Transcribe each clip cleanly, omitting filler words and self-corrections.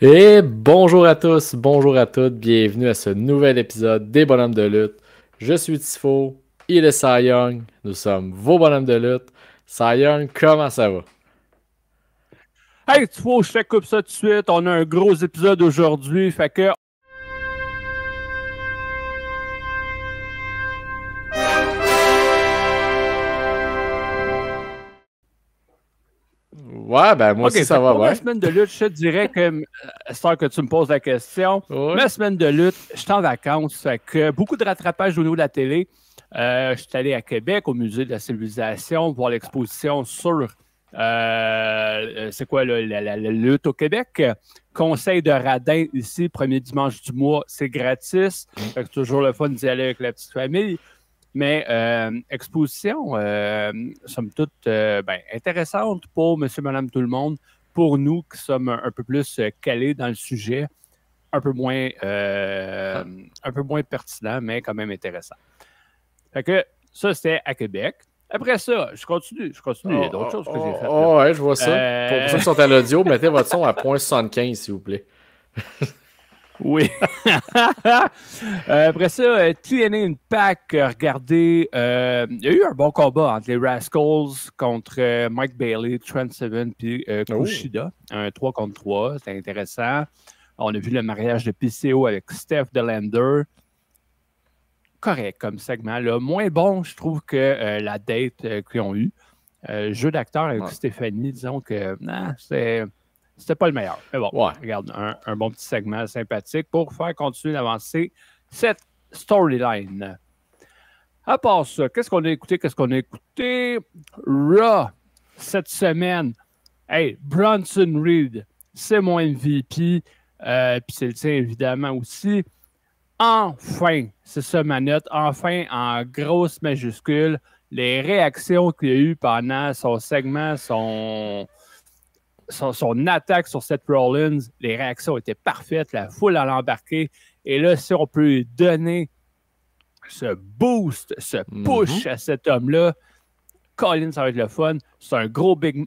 Et bonjour à tous, bonjour à toutes, bienvenue à ce nouvel épisode des Bonhommes de lutte. Je suis Tifo, il est Cy Young, nous sommes vos Bonhommes de lutte. Cy Young, comment ça va? Hey, tu vois, je te coupe ça tout de suite. On a un gros épisode aujourd'hui. Fait que. Ouais, ben moi OK, aussi fait ça que va pour ma bien. semaine de lutte, je te dirais que, sans que tu me poses la question, Ouais. ma semaine de lutte, je suis en vacances. Fait que beaucoup de rattrapage au niveau de la télé. Je suis allé à Québec, au Musée de la Civilisation, voir l'exposition sur c'est quoi la lutte au Québec. Conseil de radin ici, premier dimanche du mois, c'est gratis. Fait que c'est toujours le fun d'y aller avec la petite famille. Mais exposition, somme toute, intéressante pour monsieur, madame, tout le monde. Pour nous qui sommes un peu plus calés dans le sujet, un peu moins pertinent, mais quand même intéressant. Fait que ça, c'était à Québec. Après ça, je continue. Il y a d'autres choses que j'ai faites. Ouais, je vois ça. Pour ceux qui sont à l'audio, mettez votre son à 0.75 s'il vous plaît. Oui. Après ça, TNA Impact, regardez, il y a eu un bon combat entre les Rascals contre Mike Bailey, Trent Seven puis Kushida. Un 3 contre 3, c'était intéressant. On a vu le mariage de PCO avec Steph Delander. Correct comme segment. Là. Moins bon, je trouve, que la date qu'ils ont eue. Jeu d'acteur avec Stéphanie, disons que c'était pas le meilleur. Mais bon, regarde, un bon petit segment sympathique pour faire continuer d'avancer cette storyline. À part ça, qu'est-ce qu'on a écouté? Raw, cette semaine. Hey, Bronson Reed, c'est mon MVP. Puis c'est le tien, évidemment, aussi. Enfin, c'est ça ma note. Enfin, en grosse majuscule, les réactions qu'il y a eu pendant son segment, son attaque sur Seth Rollins, les réactions étaient parfaites, la foule a embarqué. Et là, si on peut lui donner ce boost, ce push à cet homme-là, Colin, ça va être le fun. C'est un gros big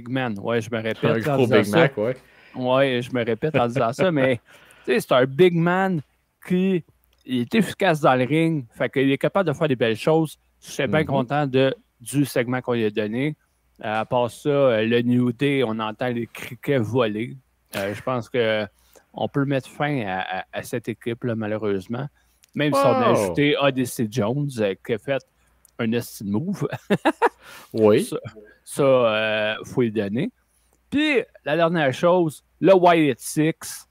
man. Ouais, je me répète. Un gros Big Mac, ouais. Ouais, je me répète en disant ça, mais c'est un big man qui est efficace dans le ring, fait qu'il est capable de faire des belles choses. Je suis bien content du segment qu'on lui a donné. À part ça, le New Day, on entend les criquets voler. Je pense qu'on peut mettre fin à cette équipe-là, malheureusement. Même si on a ajouté Odyssey Jones, qui a fait un estime move. Oui. Ça, faut lui donner. Puis, la dernière chose, le Wyatt Six.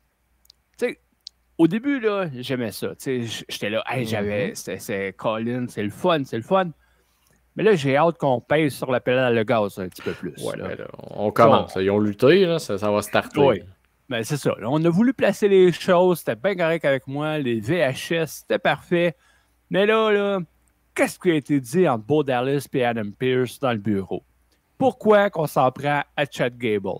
Tu sais, au début, là, j'aimais ça. J'étais là, hey, c'est Colin, c'est le fun. Mais là, j'ai hâte qu'on pèse sur la pédale à gaz un petit peu plus. Ouais, là, on commence. Ils ont lutté, là, ça va starter. Oui. Ben, c'est ça. Là, on a voulu placer les choses. C'était bien correct avec moi. Les VHS, c'était parfait. Mais là, qu'est-ce qui a été dit entre Bo Dallas et Adam Pearce dans le bureau? Pourquoi qu'on s'en prend à Chad Gable?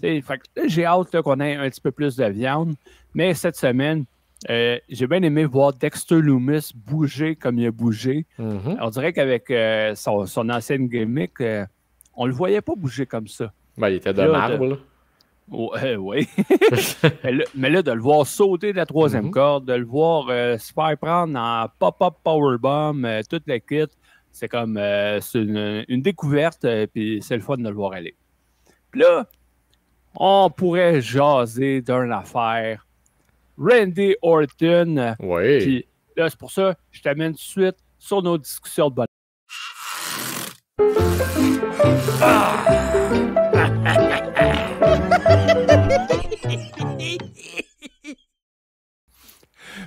Fait que là, j'ai hâte qu'on ait un petit peu plus de viande. Mais cette semaine, j'ai bien aimé voir Dexter Lumis bouger comme il a bougé. On dirait qu'avec son ancienne gimmick, on le voyait pas bouger comme ça. Ben, il était de marbre, là. Oui. mais là, de le voir sauter de la troisième corde, de le voir se faire prendre en pop-up powerbomb, toute la kit, c'est comme c'est une découverte, puis c'est le fun de le voir aller. Puis là, on pourrait jaser d'une affaire. Randy Orton. Oui. Puis là, c'est pour ça que je t'amène tout de suite sur nos discussions de bonne.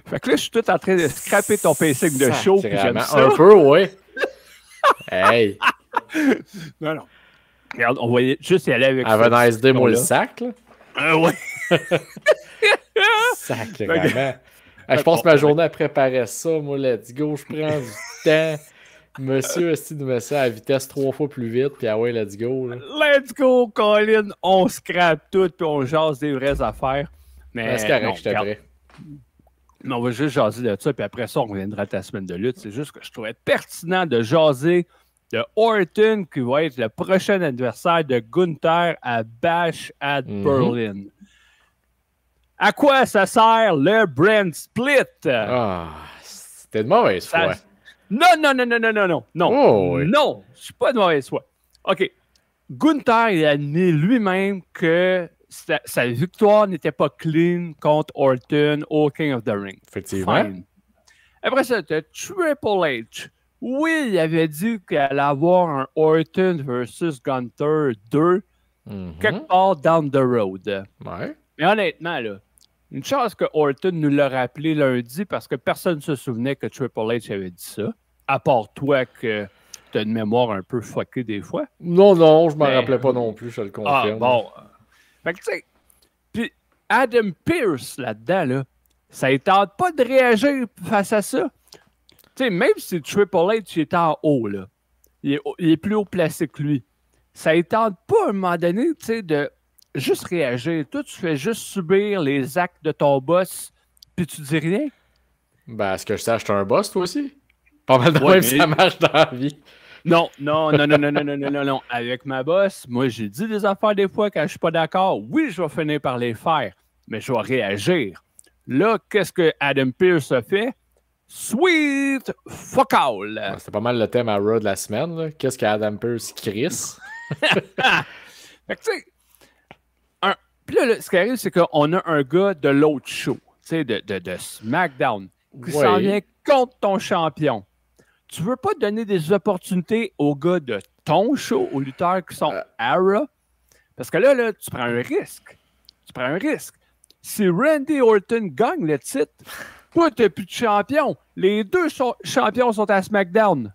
Fait que là, je suis tout en train de scraper ton pacing de show. J'aime ça. Un peu, oui. Hey. Non. Regarde, on voyait juste y aller avec ça. Have a nice day, moi, le sac, là. Ouais. Sacrément. Je passe ma journée à préparer ça. Moi, let's go. Je prends du temps. Monsieur esti de me ça à vitesse 3 fois plus vite. Puis ah ouais, let's go. Là. Let's go, Colin. On scrape tout. Puis on jase des vraies affaires. Mais c'est correct, je suis prêt. Mais on va juste jaser de ça. Puis après ça, on reviendra à ta semaine de lutte. C'est juste que je trouvais pertinent de jaser de Orton qui va être le prochain adversaire de Gunther à Bash at Berlin. À quoi ça sert le brand split? Ah, c'était de mauvaise foi. Non. Non, Oh, oui. non, je suis pas de mauvaise foi. OK. Gunther, il a admis lui-même que sa victoire n'était pas clean contre Orton au King of the Ring. Effectivement. Fine. Après ça, tu as Triple H. Oui, il avait dit qu'il allait avoir un Orton versus Gunther 2 quelque part down the road. Ouais. Mais honnêtement, là, une chance que Orton nous l'a rappelé lundi parce que personne ne se souvenait que Triple H avait dit ça. À part toi que tu as une mémoire un peu fuckée des fois. Non, je m'en rappelais pas non plus, je le confirme. Ah, bon. Fait que tu sais, puis Adam Pearce là-dedans, là, ça ne tente pas de réagir face à ça. Tu sais, même si Triple H est en haut, là, il est plus haut placé que lui, ça ne tente pas à un moment donné, tu sais, de juste réagir. Toi, tu fais juste subir les actes de ton boss, puis tu dis rien. Ben, est-ce que je sache, t'es un boss, toi aussi? Pas mal de même, ça marche dans la vie. Non. Avec ma boss, moi, j'ai dit des affaires des fois quand je suis pas d'accord. Oui, je vais finir par les faire, mais je vais réagir. Là, qu'est-ce que Adam Pearce a fait? Sweet fuck all! Ouais, c'était pas mal le thème à Raw de la semaine, là. Qu'est-ce qu'Adam Pearce crisse? Fait que, tu sais, puis là, ce qui arrive, c'est qu'on a un gars de l'autre show, tu sais, de SmackDown, qui s'en vient contre ton champion. Tu veux pas donner des opportunités aux gars de ton show, aux lutteurs qui sont à Raw? Parce que là, tu prends un risque. Si Randy Orton gagne le titre, toi, t'as plus de champion. Les deux champions sont à SmackDown.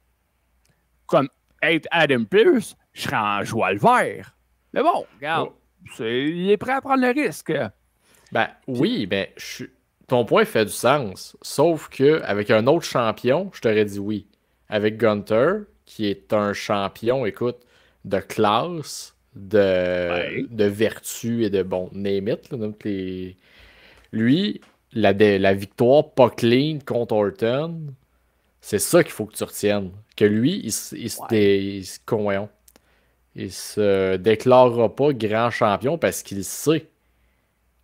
Comme être Adam Pearce, je serais en joie le vert. Mais bon, regarde, il est prêt à prendre le risque. Ben oui, ben ton point fait du sens. Sauf que avec un autre champion, je t'aurais dit oui. Avec Gunther, qui est un champion, écoute, de classe, de vertu et de bon, name it, là, donc lui, la victoire pas clean contre Orton, c'est ça qu'il faut que tu retiennes. Que lui, il se déclarera pas grand champion parce qu'il sait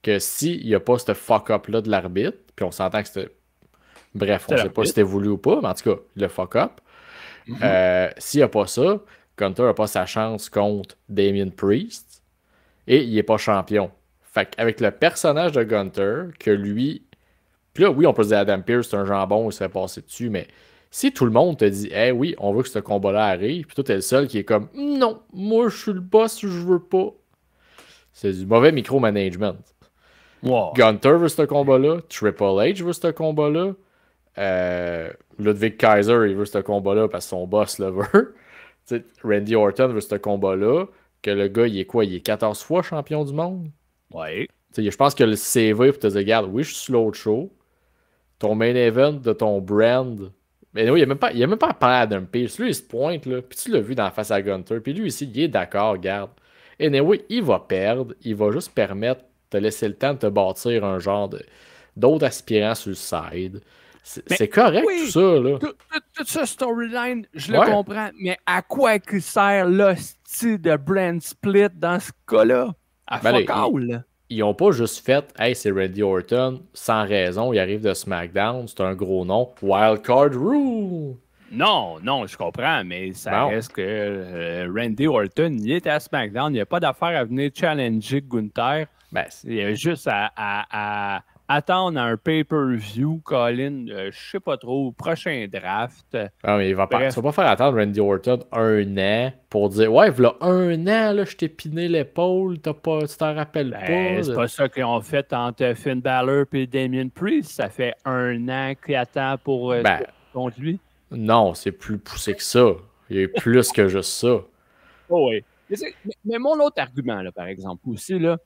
que s'il n'y a pas ce fuck-up-là de l'arbitre, puis on s'entend que c'était... Bref, on sait pas si c'était voulu ou pas, mais en tout cas, le fuck-up. S'il n'y a pas ça, Gunther n'a pas sa chance contre Damien Priest et il n'est pas champion. Fait qu'avec le personnage de Gunther, que lui... Puis là, oui, on peut se dire Adam Pearce, c'est un jambon, il se fait passer dessus, mais si tout le monde te dit « Eh oui, on veut que ce combat-là arrive », puis toi, t'es le seul qui est comme « Non, moi, je suis le boss, je veux pas », c'est du mauvais micromanagement. Wow. Gunther veut ce combat-là, Triple H veut ce combat-là, Ludwig Kaiser, il veut ce combat-là parce que son boss le veut. Randy Orton veut ce combat-là. Que le gars, il est quoi? Il est 14 fois champion du monde? Ouais. Je pense que le CV pour te dire, regarde, oui, je suis sur l'autre show. Ton main event de ton brand. Mais oui, il n'y a même pas à parler à Adam Pearce. Lui, il se pointe, là. Puis tu l'as vu dans la face à Gunther. Puis lui ici, il est d'accord, regarde. Et oui, il va perdre. Il va juste permettre de te laisser le temps de te bâtir un genre d'autres aspirants sur le side. C'est correct, tout ça, là. Tout ce storyline, je le comprends, mais à quoi qu'il sert l'hostie de brand split dans ce cas-là? À fuck all. Ils n'ont pas juste fait « Hey, c'est Randy Orton, sans raison, il arrive de SmackDown, c'est un gros nom, Wildcard Rule! » Non, je comprends, mais ça reste que Randy Orton, il est à SmackDown, il n'y a pas d'affaire à venir challenger Gunther. Il y a juste à attendre un pay-per-view, Colin, je sais pas trop, prochain draft. Non, mais tu vas pas faire attendre Randy Orton un an pour dire « Ouais, voilà un an, là, je t'ai piné l'épaule, tu t'en rappelles pas. » C'est pas ça qu'ils ont fait entre Finn Balor et Damien Priest. Ça fait un an qu'il attend pour contre lui. Non, c'est plus poussé que ça. Il y a eu plus que juste ça. Oh oui. Mais mon autre argument, là, par exemple, aussi, là,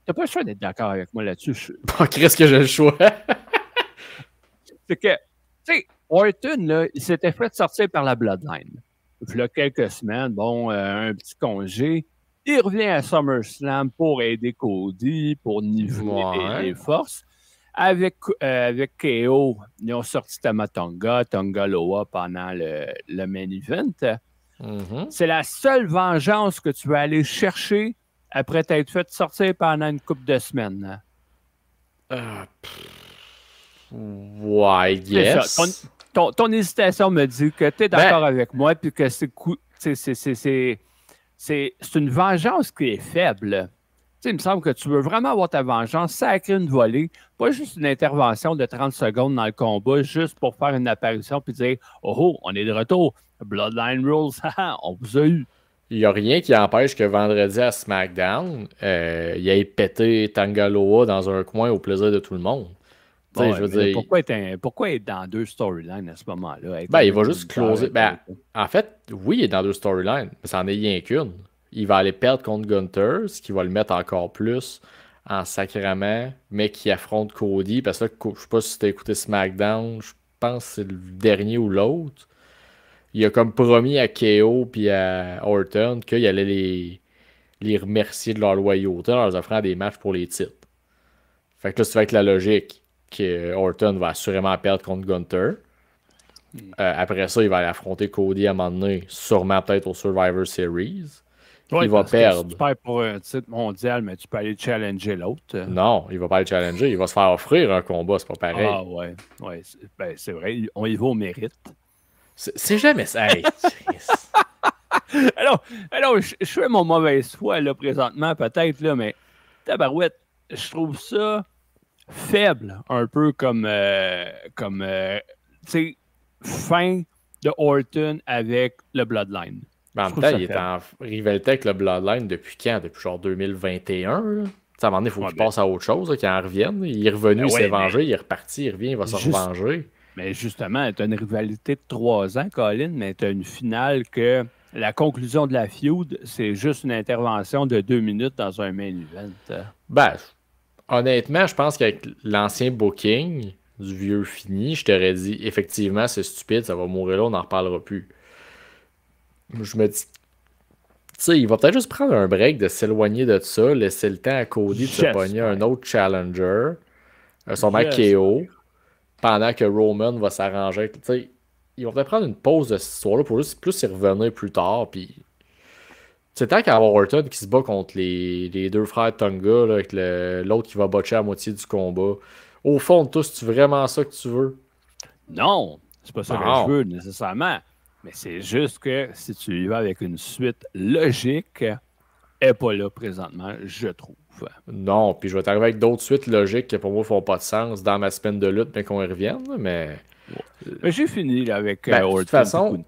t'as pas le choix d'être d'accord avec moi là-dessus. Qu'est-ce que j'ai le choix? C'est que, tu sais, Orton, là, il s'était fait sortir par la Bloodline. Il y a quelques semaines, un petit congé. Il revient à SummerSlam pour aider Cody, pour niveler les forces. Avec KO, ils ont sorti Tama Tonga Loa pendant le main event. C'est la seule vengeance que tu vas aller chercher après t'être fait sortir pendant une couple de semaines. Ouais, yes. Ton hésitation me dit que tu es d'accord avec moi puis que c'est une vengeance qui est faible. Tu sais, il me semble que tu veux vraiment avoir ta vengeance, sacrer une volée, pas juste une intervention de 30 secondes dans le combat, juste pour faire une apparition puis dire « Oh, on est de retour. Bloodline Rules, on vous a eu. » Il n'y a rien qui empêche que vendredi à SmackDown, il ait pété Tangaloa dans un coin au plaisir de tout le monde. Ouais, je veux dire... pourquoi être dans deux storylines à ce moment-là? Il va juste closer. En fait, oui, il est dans deux storylines, mais ça n'en est rien qu'une. Il va aller perdre contre Gunther, ce qui va le mettre encore plus en sacrament, mais qui affronte Cody. Parce que là, je sais pas si tu as écouté SmackDown, je pense que c'est le dernier ou l'autre. Il a comme promis à KO puis à Orton qu'il allait les remercier de leur loyauté en leur offrant des matchs pour les titres. Fait que là, c'est avec la logique que Orton va assurément perdre contre Gunther. Après ça, il va aller affronter Cody à un moment donné, sûrement peut-être au Survivor Series. Ouais, il va perdre. Tu perds pour un titre mondial, mais tu peux aller challenger l'autre. Non, il va pas aller challenger. Il va se faire offrir un combat, c'est pas pareil. Ah ouais, c'est vrai, on y va au mérite. C'est jamais ça. Hey, alors je fais mon mauvaise foi là, présentement, peut-être, là, mais tabarouette, je trouve ça faible, un peu comme tu sais, fin de Orton avec le Bloodline. En même temps, il est en rivalité avec le Bloodline depuis quand? Depuis genre 2021. Là. À un moment donné, il faut qu'il passe à autre chose, qu'il en revienne. Il est revenu, il s'est vengé, il est reparti, il revient, il va se revenger. Mais justement, tu as une rivalité de 3 ans, Colin, mais tu as une finale que la conclusion de la feud, c'est juste une intervention de 2 minutes dans un main event. Honnêtement, je pense qu'avec l'ancien booking du vieux fini, je t'aurais dit, effectivement, c'est stupide, ça va mourir là, on n'en reparlera plus. Je me dis, tu sais, il va peut-être juste prendre un break de s'éloigner de ça, laisser le temps à Cody de se pogner un autre challenger, son mec KO, pendant que Roman va s'arranger. Tu sais, il va peut-être prendre une pause de cette histoire-là pour juste plus y revenir plus tard, puis c'est tant qu'à avoir Orton qui se bat contre les deux frères Tonga, là, avec l'autre qui va botcher à moitié du combat. Au fond de tout, c'est vraiment ça que tu veux? Non, c'est pas ça que je veux nécessairement. Mais c'est juste que si tu y vas avec une suite logique, elle n'est pas là présentement, je trouve. Non, puis je vais t'arriver avec d'autres suites logiques qui pour moi ne font pas de sens dans ma semaine de lutte, mais qu'on y revienne. Mais j'ai fini là, avec Orton. De toute façon,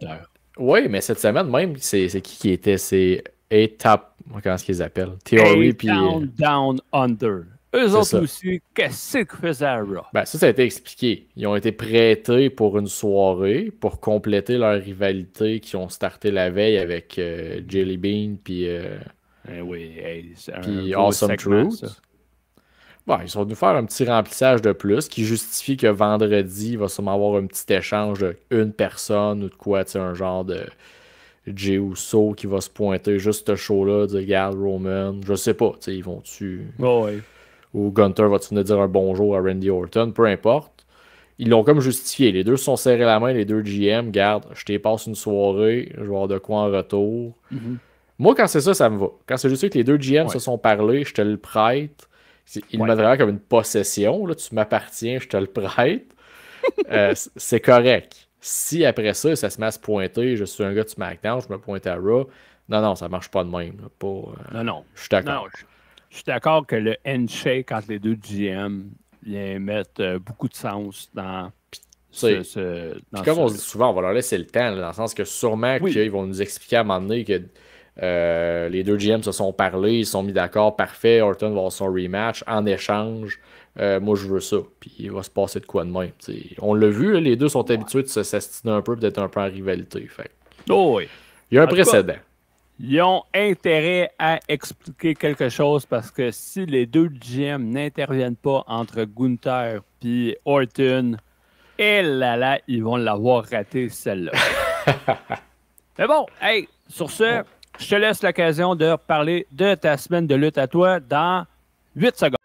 oui, mais cette semaine même, c'est qui était? C'est A-Top, comment est-ce qu'ils appellent? Theory puis Down Under. Eux autres ça. Aussi, qu'est-ce qu'ils faisaient à Raw? Ça a été expliqué. Ils ont été prêtés pour une soirée pour compléter leur rivalité qui ont starté la veille avec Jelly Bean puis Awesome Truth. Ils sont venus faire un petit remplissage de plus qui justifie que vendredi, il va sûrement avoir un petit échange d'une personne ou de quoi, un genre de Jey Uso qui va se pointer juste ce show-là, dire regarde Roman, je sais pas, ils vont-tu... Ou Gunther va-tu venir dire un bonjour à Randy Orton, peu importe. Ils l'ont comme justifié. Les deux se sont serrés la main, les deux GM. Garde, je t'ai passe une soirée, je vais avoir de quoi en retour. Moi, quand c'est ça, ça me va. Quand c'est juste que les deux GM se sont parlé, je te le prête. Il me met vraiment comme une possession. Là, tu m'appartiens, je te le prête. C'est correct. Si après ça, ça se met à se pointer, je suis un gars de SmackDown, je me pointe à Raw. Non, ça marche pas de même. Là, non. Je suis d'accord. Je suis d'accord que le handshake entre les deux GM vient mettre beaucoup de sens dans comme on se dit souvent, on va leur laisser le temps, là, dans le sens que sûrement qu'ils vont nous expliquer à un moment donné que les deux GM se sont parlé, ils se sont mis d'accord, parfait, Orton va avoir son rematch. En échange, moi je veux ça. Puis il va se passer de quoi de même. T'sais. On l'a vu, là, les deux sont habitués de s'astiner un peu, d'être un peu en rivalité. Fait. Il y a un précédent. Ils ont intérêt à expliquer quelque chose parce que si les deux GM n'interviennent pas entre Gunther et Orton, ils vont l'avoir raté celle-là. Mais bon, sur ce, je te laisse l'occasion de parler de ta semaine de lutte à toi dans 8 secondes.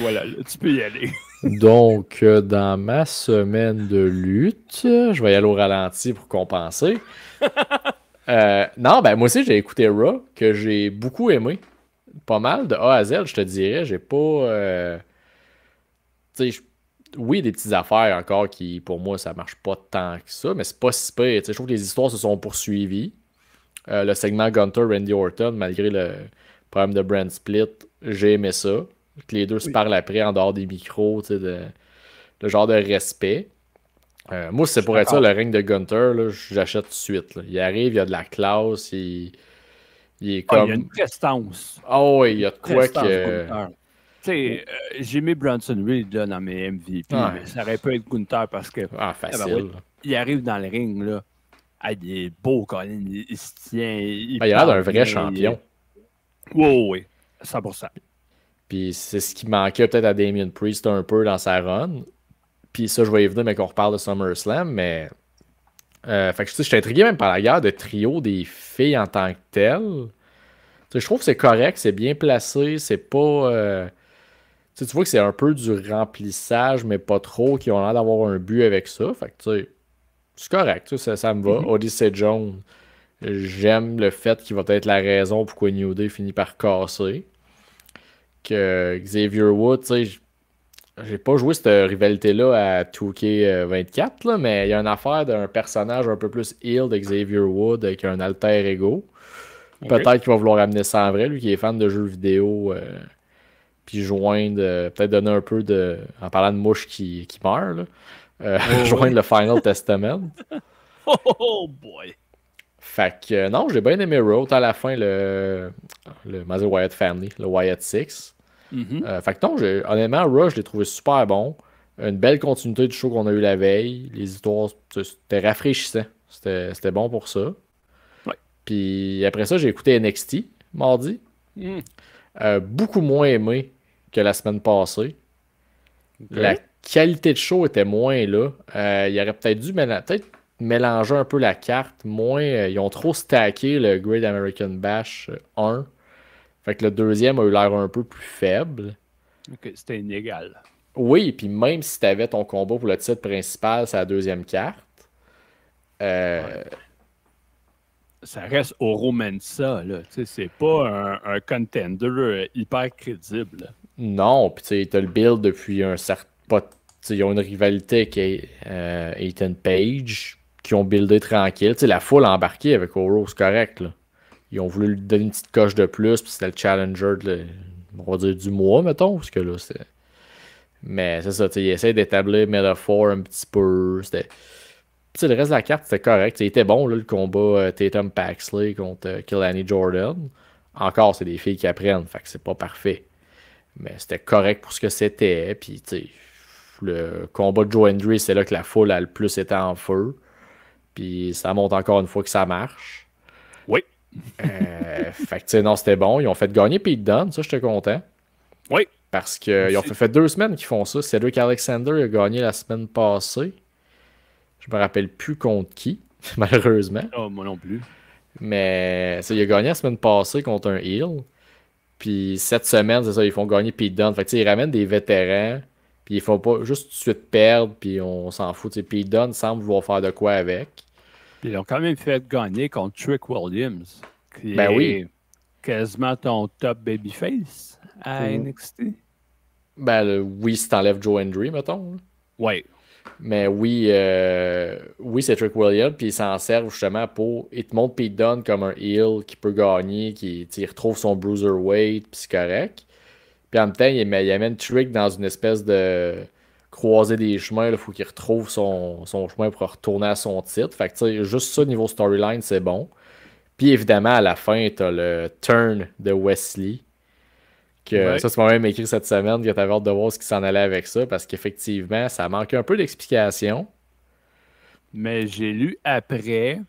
voilà, là, tu peux y aller. Donc, dans ma semaine de lutte, je vais y aller au ralenti pour compenser. Non, ben moi aussi, j'ai écouté Raw, que j'ai beaucoup aimé. Pas mal, de A à Z, je te dirais. J'ai pas... tu sais, oui, des petites affaires encore qui, pour moi, ça marche pas tant que ça, mais c'est pas si pire. Tu sais, je trouve que les histoires se sont poursuivies. Le segment Gunter-Randy Orton, malgré le problème de brand split, j'ai aimé ça. Que les deux se parlent après en dehors des micros, tu sais, le genre de respect. Moi, si c'est pour être ça, le règne de Gunter, là, j'achète tout de suite. Là. Il arrive, il y a de la classe, il est comme... il y a une prestance. Oh, oui, il y a de quoi que... Tu sais, j'ai mis Bronson Reed là, dans mes MVP, mais ça aurait pu être Gunther parce que facile. Il arrive dans le ring, là. Il est beau, Colin. Il se tient. Il a l'air d'un vrai champion. Oui, 100%. Puis c'est ce qui manquait peut-être à Damien Priest un peu dans sa run. Puis ça, je vais y venir, mais qu'on reparle de SummerSlam. Mais fait que je suis intrigué même par la guerre de trio des filles en tant que telles. Je trouve que c'est correct, c'est bien placé, c'est pas... tu vois que c'est un peu du remplissage, mais pas trop, qui ont l'air d'avoir un but avec ça. Fait que tu sais, c'est correct, ça me va. Odyssey Jones, j'aime le fait qu'il va être la raison pourquoi New Day finit par casser. Que Xavier Woods, tu sais, j'ai pas joué cette rivalité-là à 2K24, là, mais il y a une affaire d'un personnage un peu plus heal de Xavier Woods avec un alter ego. Peut-être qu'il va vouloir amener ça en vrai, lui qui est fan de jeux vidéo. Puis joindre, peut-être donner un peu de... En parlant de mouches qui meurent, là, joindre le Final Testament. Oh boy! Fait que non, j'ai bien aimé Raw. À la fin, le Mazzy Wyatt Family, le Wyatt Six. Fait que non, honnêtement, Raw, je l'ai trouvé super bon. Une belle continuité du show qu'on a eu la veille. Les histoires, c'était rafraîchissant. C'était bon pour ça. Ouais. Puis après ça, j'ai écouté NXT mardi. Beaucoup moins aimé que la semaine passée. La qualité de show était moins là. Il aurait peut-être dû mélanger un peu la carte. Moins, ils ont trop stacké le Great American Bash 1. Fait que le deuxième a eu l'air un peu plus faible. Ok, c'était inégal. Oui, puis même si tu avais ton combat pour le titre principal, c'est la deuxième carte. Ça reste Oro Mensah, là. C'est pas un contender hyper crédible. Là. Non, puis tu sais, t'as le build depuis un certain... Ils ont une rivalité avec Ethan Page, qui ont buildé tranquille. T'sais, la foule a embarqué avec Oro, c'est correct. Là. Ils ont voulu lui donner une petite coche de plus, puis c'était le challenger, on va dire, du mois, mettons, parce que là, c'est... Mais c'est ça, ils essaient d'établir Metaphor un petit peu. Le reste de la carte, c'était correct. Il était bon, là, le combat Tatum Paxley contre Kilani Jordan. Encore, c'est des filles qui apprennent, fait que c'est pas parfait. Mais c'était correct pour ce que c'était. Puis, tu sais, le combat de Joe Hendry, c'est là que la foule a le plus été en feu. Puis, ça montre encore une fois que ça marche. Oui. Fait que, tu sais, non, c'était bon. Ils ont fait gagner Pete Dunne, ça, j'étais content. Oui. Parce qu'ils ont fait 2 semaines qu'ils font ça. Cedric Alexander a gagné la semaine passée. Je me rappelle plus contre qui, malheureusement. Oh, moi non plus. Mais ça, il a gagné la semaine passée contre un heel. Puis cette semaine, c'est ça, ils font gagner Pete Dunne. Fait que ils ramènent des vétérans. Puis ils font pas juste tout de suite perdre. Puis on s'en fout. T'sais, Pete Dunne semble vouloir faire de quoi avec. Puis ils ont quand même fait gagner contre Trick Williams. Qui est quasiment ton top babyface à NXT. Oui, si t'enlèves Joe Hendry, mettons. Oui. Mais oui, c'est Trick Williams, puis il s'en sert justement pour... Il te montre Pete Dunne comme un heel qui peut gagner, qui retrouve son bruiserweight, puis c'est correct. Puis en même temps, il amène Trick dans une espèce de croisée des chemins. Il faut qu'il retrouve son chemin pour retourner à son titre. Fait que tu sais, juste ça, niveau storyline, c'est bon. Puis évidemment, à la fin, t'as le turn de Wesley. Ça, tu m'as même écrit cette semaine que tu avais hâte de voir ce qui s'en allait avec ça, parce qu'effectivement, ça manque un peu d'explication. Mais j'ai lu après,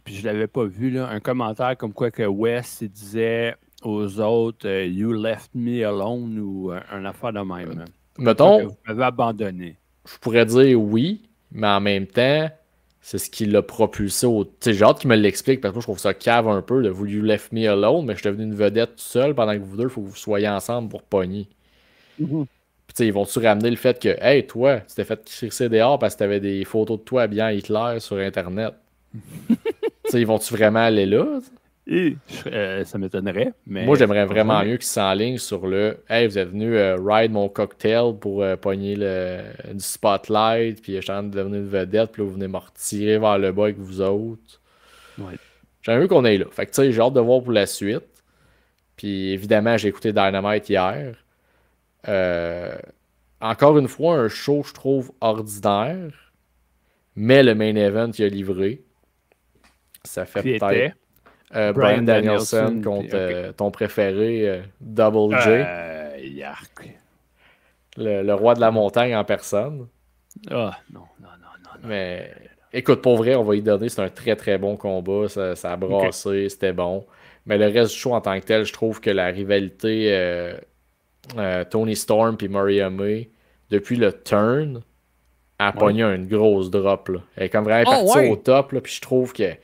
puis je l'avais pas vu, là, un commentaire comme quoi que Wes il disait aux autres You left me alone ou un affaire de même. Mettons, vous m'avez abandonné. Je pourrais dire oui, mais en même temps, c'est ce qui l'a propulsé au. Tu sais, j'ai hâte qu'il me l'explique parce que je trouve ça cave un peu de vous You left me alone, mais je suis devenu une vedette tout seul pendant que vous deux, il faut que vous soyez ensemble pour pogner. Mhm. Puis, ils vont-tu ramener le fait que, hey, toi, tu t'es fait crisser dehors parce que t'avais des photos de toi habillé en Hitler sur Internet? Ils vont-tu vraiment aller là? Et ça m'étonnerait, Moi, mais j'aimerais on vraiment jamais. mieux qu'ils s'enlignent sur le hey, vous êtes venu ride mon cocktail pour pogner du spotlight, puis je suis en train de devenir une vedette, puis là, vous venez me retirer vers le bas avec vous autres. Ouais. J'aimerais mieux qu'on aille là. Fait que, tu sais, j'ai hâte de voir pour la suite. Puis, évidemment, j'ai écouté Dynamite hier. Euh, Encore une fois, un show, je trouve, ordinaire, mais le main event, il a livré. Ça fait Qui peut-être était Brian Bryan Danielson Danielson. contre Puis, OK. ton préféré, Double J. Yark. Le roi de la montagne en personne. Ah, non, non, non, non, non. Mais écoute, pour vrai, on va y donner. C'est un très très bon combat. Ça a OK. brassé, c'était bon. Mais le reste du show en tant que tel, je trouve que la rivalité Tony Storm et Maria May, depuis le turn, a Ouais. pogné une grosse drop. Là. Elle est comme vraiment Oh, partie au ouais! top. Là, puis je trouve que, tu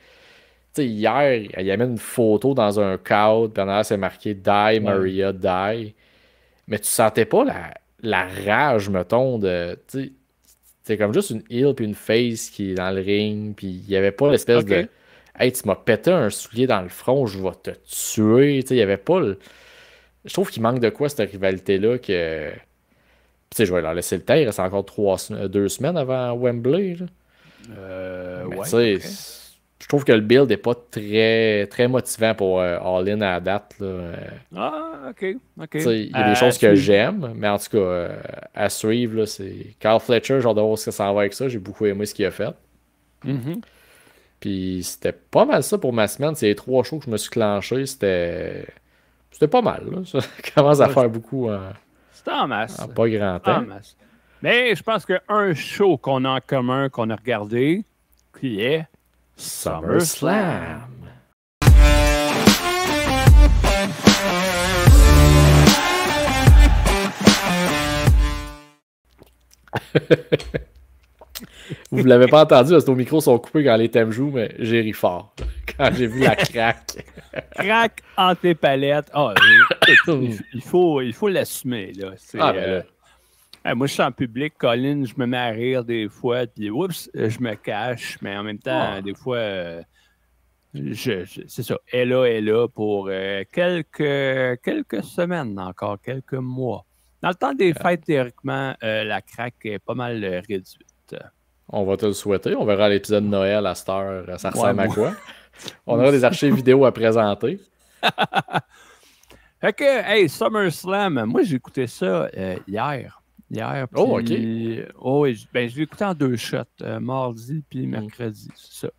sais, hier, il y avait une photo dans un couch. Puis en arrière, c'est marqué Die, Ouais. Maria, Die. Mais tu sentais pas la rage, mettons, de. Tu sais, c'est comme juste une heel puis une face qui est dans le ring. Puis il y avait pas l'espèce de. OK. Hey, tu m'as pété un soulier dans le front, je vais te tuer. Tu sais, il y avait pas le. Je trouve qu'il manque de quoi cette rivalité-là que. Puis, tu sais, je vais leur laisser le temps. Il reste encore 2 semaines avant Wembley. Là. Mais tu Ouais, sais, OK. je trouve que le build n'est pas très, très motivant pour All-In à la date. Là. Ah, OK. OK. Tu sais, il y a des choses que Suivre. j'aime, mais en tout cas, à suivre, là, c'est Carl Fletcher, genre de voir ce que ça va avec ça. J'ai beaucoup aimé ce qu'il a fait. Mhm. Puis c'était pas mal ça pour ma semaine. C'est les 3 shows que je me suis clenché. C'était pas mal. Là. Ça commence à Ouais, faire beaucoup c'est en en masse. pas grand En temps. masse. Mais je pense qu'un show qu'on a en commun, qu'on a regardé, qui est SummerSlam. SummerSlam. Vous l'avez pas entendu parce que nos micros sont coupés quand les thèmes jouent, mais j'ai ri fort quand j'ai vu la craque. Craque entre les palettes. Ah, il faut l'assumer. Là. Ah, ben là. Moi, je suis en public, Colin, je me mets à rire des fois, puis oups, je me cache, mais en même temps, Ah. des fois, c'est ça. Elle est là pour quelques semaines encore, quelques mois. Dans le temps des fêtes, théoriquement, la craque est pas mal réduite. On va te le souhaiter. On verra l'épisode de Noël à cette heure. Ça ressemble à moi. quoi? On aura des archives vidéo à présenter. Fait que, hey, SummerSlam, moi, j'ai écouté ça hier. Oh, OK. Oh, oui, je l'ai écouté en 2 shots, mardi puis mercredi, c'est ça.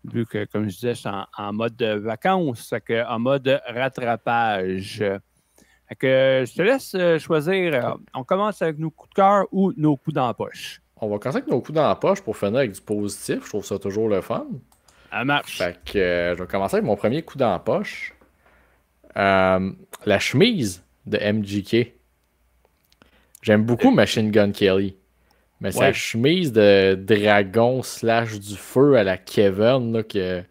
Vu que, comme je disais, je suis en mode de vacances, fait que, en mode rattrapage. Fait que je te laisse choisir. On commence avec nos coups de cœur ou nos coups dans la poche. On va commencer avec nos coups dans la poche pour finir avec du positif. Je trouve ça toujours le fun. Ça marche. Fait que je vais commencer avec mon premier coup dans la poche. La chemise de MGK. J'aime beaucoup Machine Gun Kelly. Mais sa chemise de dragon / du feu à la Kevin, là, que...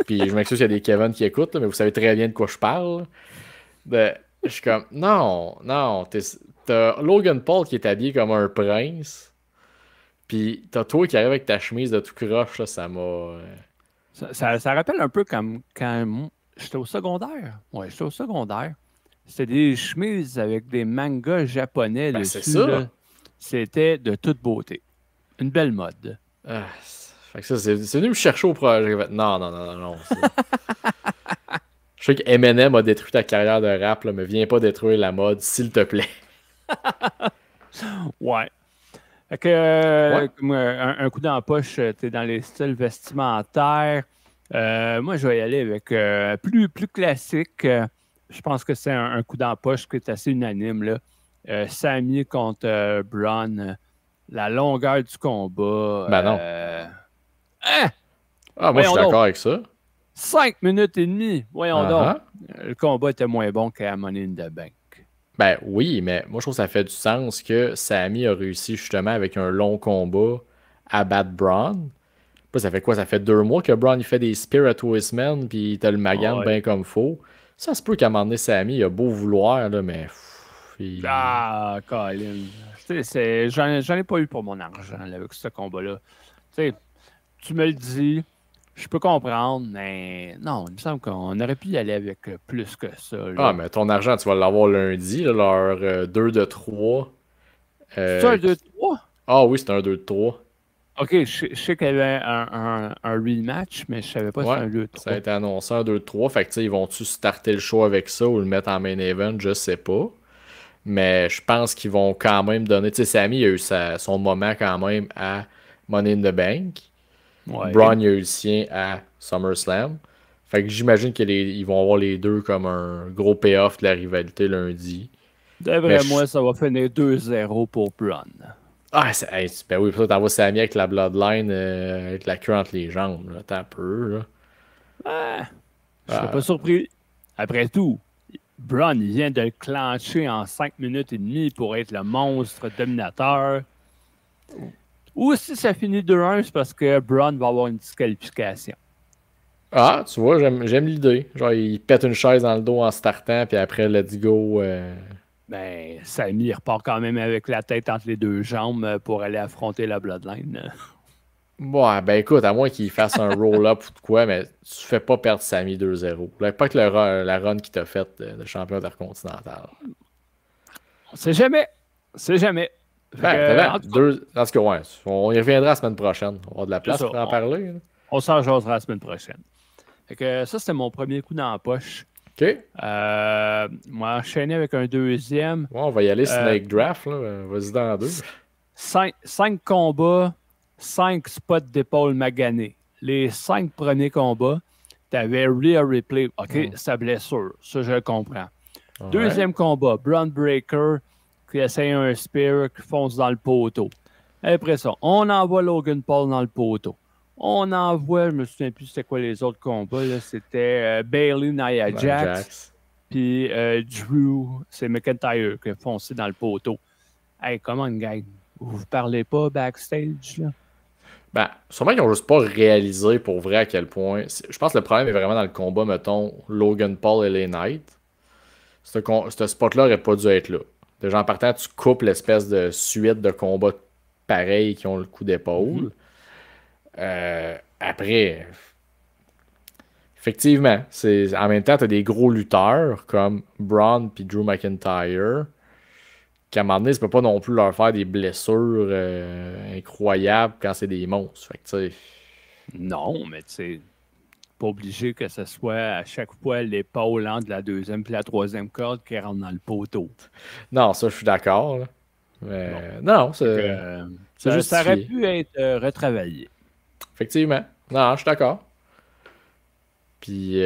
Puis je m'excuse qu'il y a des Kevin qui écoutent, là, mais vous savez très bien de quoi je parle. Je suis comme, non, t'as Logan Paul qui est habillé comme un prince. Puis t'as toi qui arrive avec ta chemise de tout croche, là, ça m'a... Ça rappelle un peu comme quand j'étais au secondaire. Ouais, j'étais au secondaire. C'était des chemises avec des mangas japonais Ben, dessus. c'est ça. Là. C'était de toute beauté. Une belle mode. Fait que ça, c'est venu me chercher au projet. Non. Je sais que Eminem a détruit ta carrière de rap, là, mais viens pas détruire la mode, s'il te plaît. Ouais. Fait que, Ouais. comme, un coup dans la poche, t'es dans les styles vestimentaires. Moi, je vais y aller avec plus classique. Je pense que c'est un coup dans la poche qui est assez unanime. Là. Sami contre Braun. La longueur du combat. Ben non. Hein? Moi, je suis Voyons d'accord donc. avec ça. 5 minutes et demie. Voyons donc. Uh-huh. Le combat était moins bon qu'à Money in the Bank. Ben oui, mais moi, je trouve que ça fait du sens que Sami a réussi justement avec un long combat à battre Braun. Puis ça fait quoi? Ça fait 2 mois que Braun il fait des spears à Twist Man, puis t'as le Magan Ouais. bien comme faux. Ça se peut qu'à un moment donné, Sami, il a beau vouloir, là, mais Ah, Colin. J'en ai pas eu pour mon argent là, avec ce combat-là. Tu sais, tu me le dis, je peux comprendre, mais non, il me semble qu'on aurait pu y aller avec plus que ça. Ah, Là. mais ton argent, tu vas l'avoir lundi, là, leur 2 de 3. C'est un 2-3? Ah oui, c'est un 2 de 3. Ok, je sais qu'il y avait un rematch, mais je savais pas si Ouais, c'était un ça a 2-3. été annoncé un 2 de 3. Fait que, tu sais, ils vont-tu starter le show avec ça ou le mettre en main event? Je sais pas. Mais je pense qu'ils vont quand même donner. Tu sais, Sami a eu son moment quand même à Money in the Bank. Ouais. Braun a eu le sien à SummerSlam. Fait que j'imagine qu'ils vont avoir les deux comme un gros payoff de la rivalité lundi. Mais D'après moi, ça va finir 2-0 pour Braun. Ah, ben oui, puis toi, t'envoies Sami avec la Bloodline, avec la queue entre les jambes. Là. T'as un peu, là. Ah, je serais Ah, pas surpris. Après tout, Braun vient de le clencher en 5 minutes et demie pour être le monstre dominateur. Ou si ça finit 2-1, c'est parce que Braun va avoir une disqualification. Ah, tu vois, j'aime l'idée. Genre, il pète une chaise dans le dos en startant, puis après, let's go. Ben, Sami repart quand même avec la tête entre les deux jambes pour aller affronter la Bloodline. Ouais, ben écoute, à moins qu'il fasse un roll-up ou de quoi, mais tu fais pas perdre Sami 2-0. Là, pas que la run qu'il t'a faite de champion intercontinental. On sait jamais. C'est jamais. Ben, En t'avais tout cas, deux. En tout cas, ouais, on y reviendra la semaine prochaine. On va avoir de la c'est place ça. pour en parler. Là. On s'en jasera la semaine prochaine. Ça, c'était mon premier coup dans la poche. OK. Moi, enchaîné avec un deuxième. Ouais, on va y aller Euh, Snake Draft. Là. Vas-y dans deux. 5 combats, 5 spots d'épaule maganés. Les 5 premiers combats, tu avais Rhea Ripley. OK, sa blessure. Ça, je le comprends. Ouais. Deuxième combat, Braun Breaker qui essaye un spear qui fonce dans le poteau. Après ça, on envoie Logan Paul dans le poteau. On envoie, je me souviens plus c'était quoi les autres combats. C'était Bayley, Nia Jax. Puis Drew, c'est McIntyre qui a foncé dans le poteau. Hey, comment une gang? Vous parlez pas backstage, là? Ben, sûrement qu'ils n'ont juste pas réalisé pour vrai à quel point. Je pense que le problème est vraiment dans le combat, mettons, Logan Paul et les Knights. Ce spot-là aurait pas dû être là. Déjà en partant, tu coupes l'espèce de suite de combats pareils qui ont le coup d'épaule. Après, effectivement, en même temps, tu as des gros lutteurs comme Braun et Drew McIntyre qu'à un moment donné, tu peux pas non plus leur faire des blessures incroyables quand c'est des monstres. Fait que, tu sais, Non, mais tu sais, pas obligé que ce soit à chaque fois l'épaule entre la deuxième et la troisième corde qui rentre dans le poteau. non, ça, je suis d'accord. Là. Mais non, c'est Ça aurait justifié. pu être retravaillé. Effectivement. Non, je suis d'accord. Puis,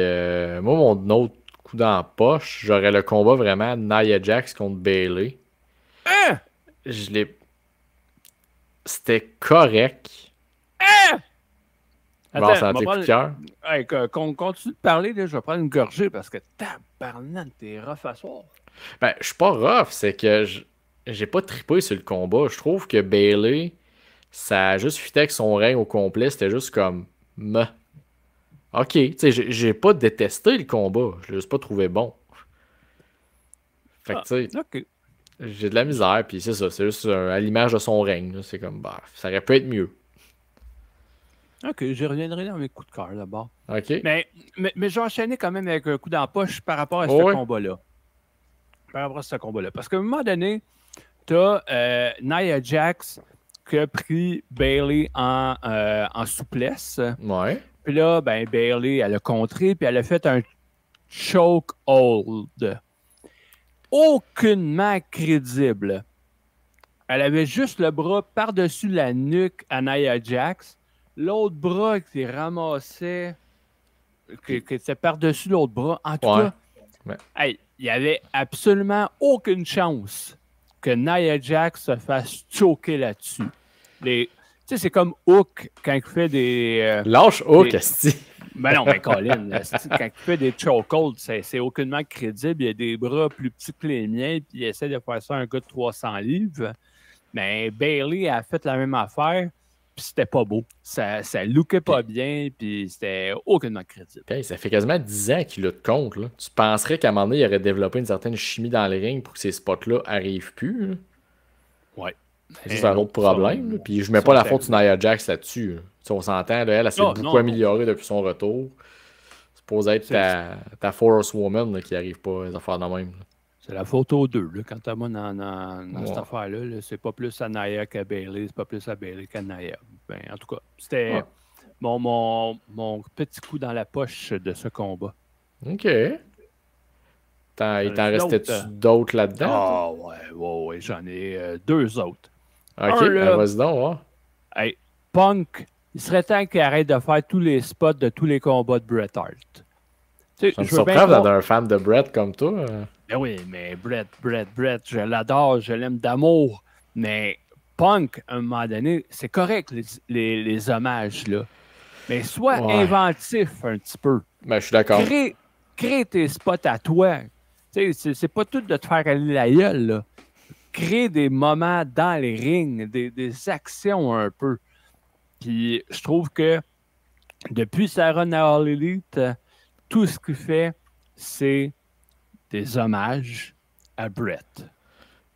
moi, mon autre coup dans la poche, j'aurais le combat vraiment Nia Jax contre Bayley. Hein? Je l'ai. C'était correct. Bon, Attends, ça on va tes coups prendre... de cœur. Hey, qu'on continue de parler, là, je vais prendre une gorgée parce que tabarnak, t'es rough à soir. Ben, je suis pas rough, c'est que j'ai pas trippé sur le combat. Je trouve que Bayley, ça a juste fité avec son règne au complet. C'était juste comme. Meh. Ok, tu sais, j'ai pas détesté le combat. Je l'ai juste pas trouvé bon. Fait que, tu sais, OK. j'ai de la misère, puis c'est ça. C'est juste à l'image de son règne. là. C'est comme, bah, ça aurait pu être mieux. OK, je reviendrai dans mes coups de cœur d'abord. Ok. Mais je vais enchaîner quand même avec un coup dans la poche par rapport à ce Oh, ouais. combat-là. Par rapport à ce combat-là. Parce qu'à un moment donné, tu as Nia Jax qui a pris Bayley en souplesse. Ouais. Puis là, ben, Bayley, elle a contré, puis elle a fait un choke hold. Aucunement crédible. Elle avait juste le bras par-dessus la nuque à Nia Jax. L'autre bras qui ramassait, qui était par-dessus l'autre bras. En tout Ouais. cas, Ouais. hey, il n'y avait absolument aucune chance que Nia Jax se fasse choquer là-dessus. Tu sais, c'est comme Hook quand il fait des... Lâche Hook, esti. Ben non, mais Colin, quand il fait des chokeholds, c'est aucunement crédible. Il a des bras plus petits que les miens, puis il essaie de faire ça à un gars de 300 livres. Mais Bayley a fait la même affaire. Puis puis c'était pas beau. Ça lookait pas bien, puis c'était aucunement crédible. Okay, ça fait quasiment 10 ans qu'il lutte contre. Là. Tu penserais qu'à un moment donné, il aurait développé une certaine chimie dans les rings pour que ces spots-là arrivent plus. Là. Ouais. C'est un autre problème. Puis je mets pas la faute sur Nia Jax là-dessus. Là. On s'entend, là, elle s'est beaucoup améliorée depuis son retour. C'est supposé être ta Force Woman là, qui arrive pas à les affaires de même. Là. C'est la faute aux deux. Là. Quant à moi, dans cette affaire-là, là, c'est pas plus à Nia qu'à Bayley, c'est pas plus à Bayley qu'à Nia. Ben, en tout cas, c'était mon petit coup dans la poche de ce combat. OK. Il t'en restait-tu d'autres là-dedans? Ah, ouais, j'en ai 2 autres. OK, vas-y donc, Hey, Punk, il serait temps qu'il arrête de faire tous les spots de tous les combats de Bret Hart. Ça me surprend d'être un fan de Bret comme toi. Ben oui, mais Bret, je l'adore, je l'aime d'amour. Mais Punk, à un moment donné, c'est correct, les hommages, là. Mais sois inventif un petit peu. Ben, je suis d'accord. Crée tes spots à toi. C'est pas tout de te faire aller la gueule, là. Crée des moments dans les rings, des actions un peu. Puis je trouve que depuis sa run à All Elite, tout ce qu'il fait, c'est des hommages à Bret.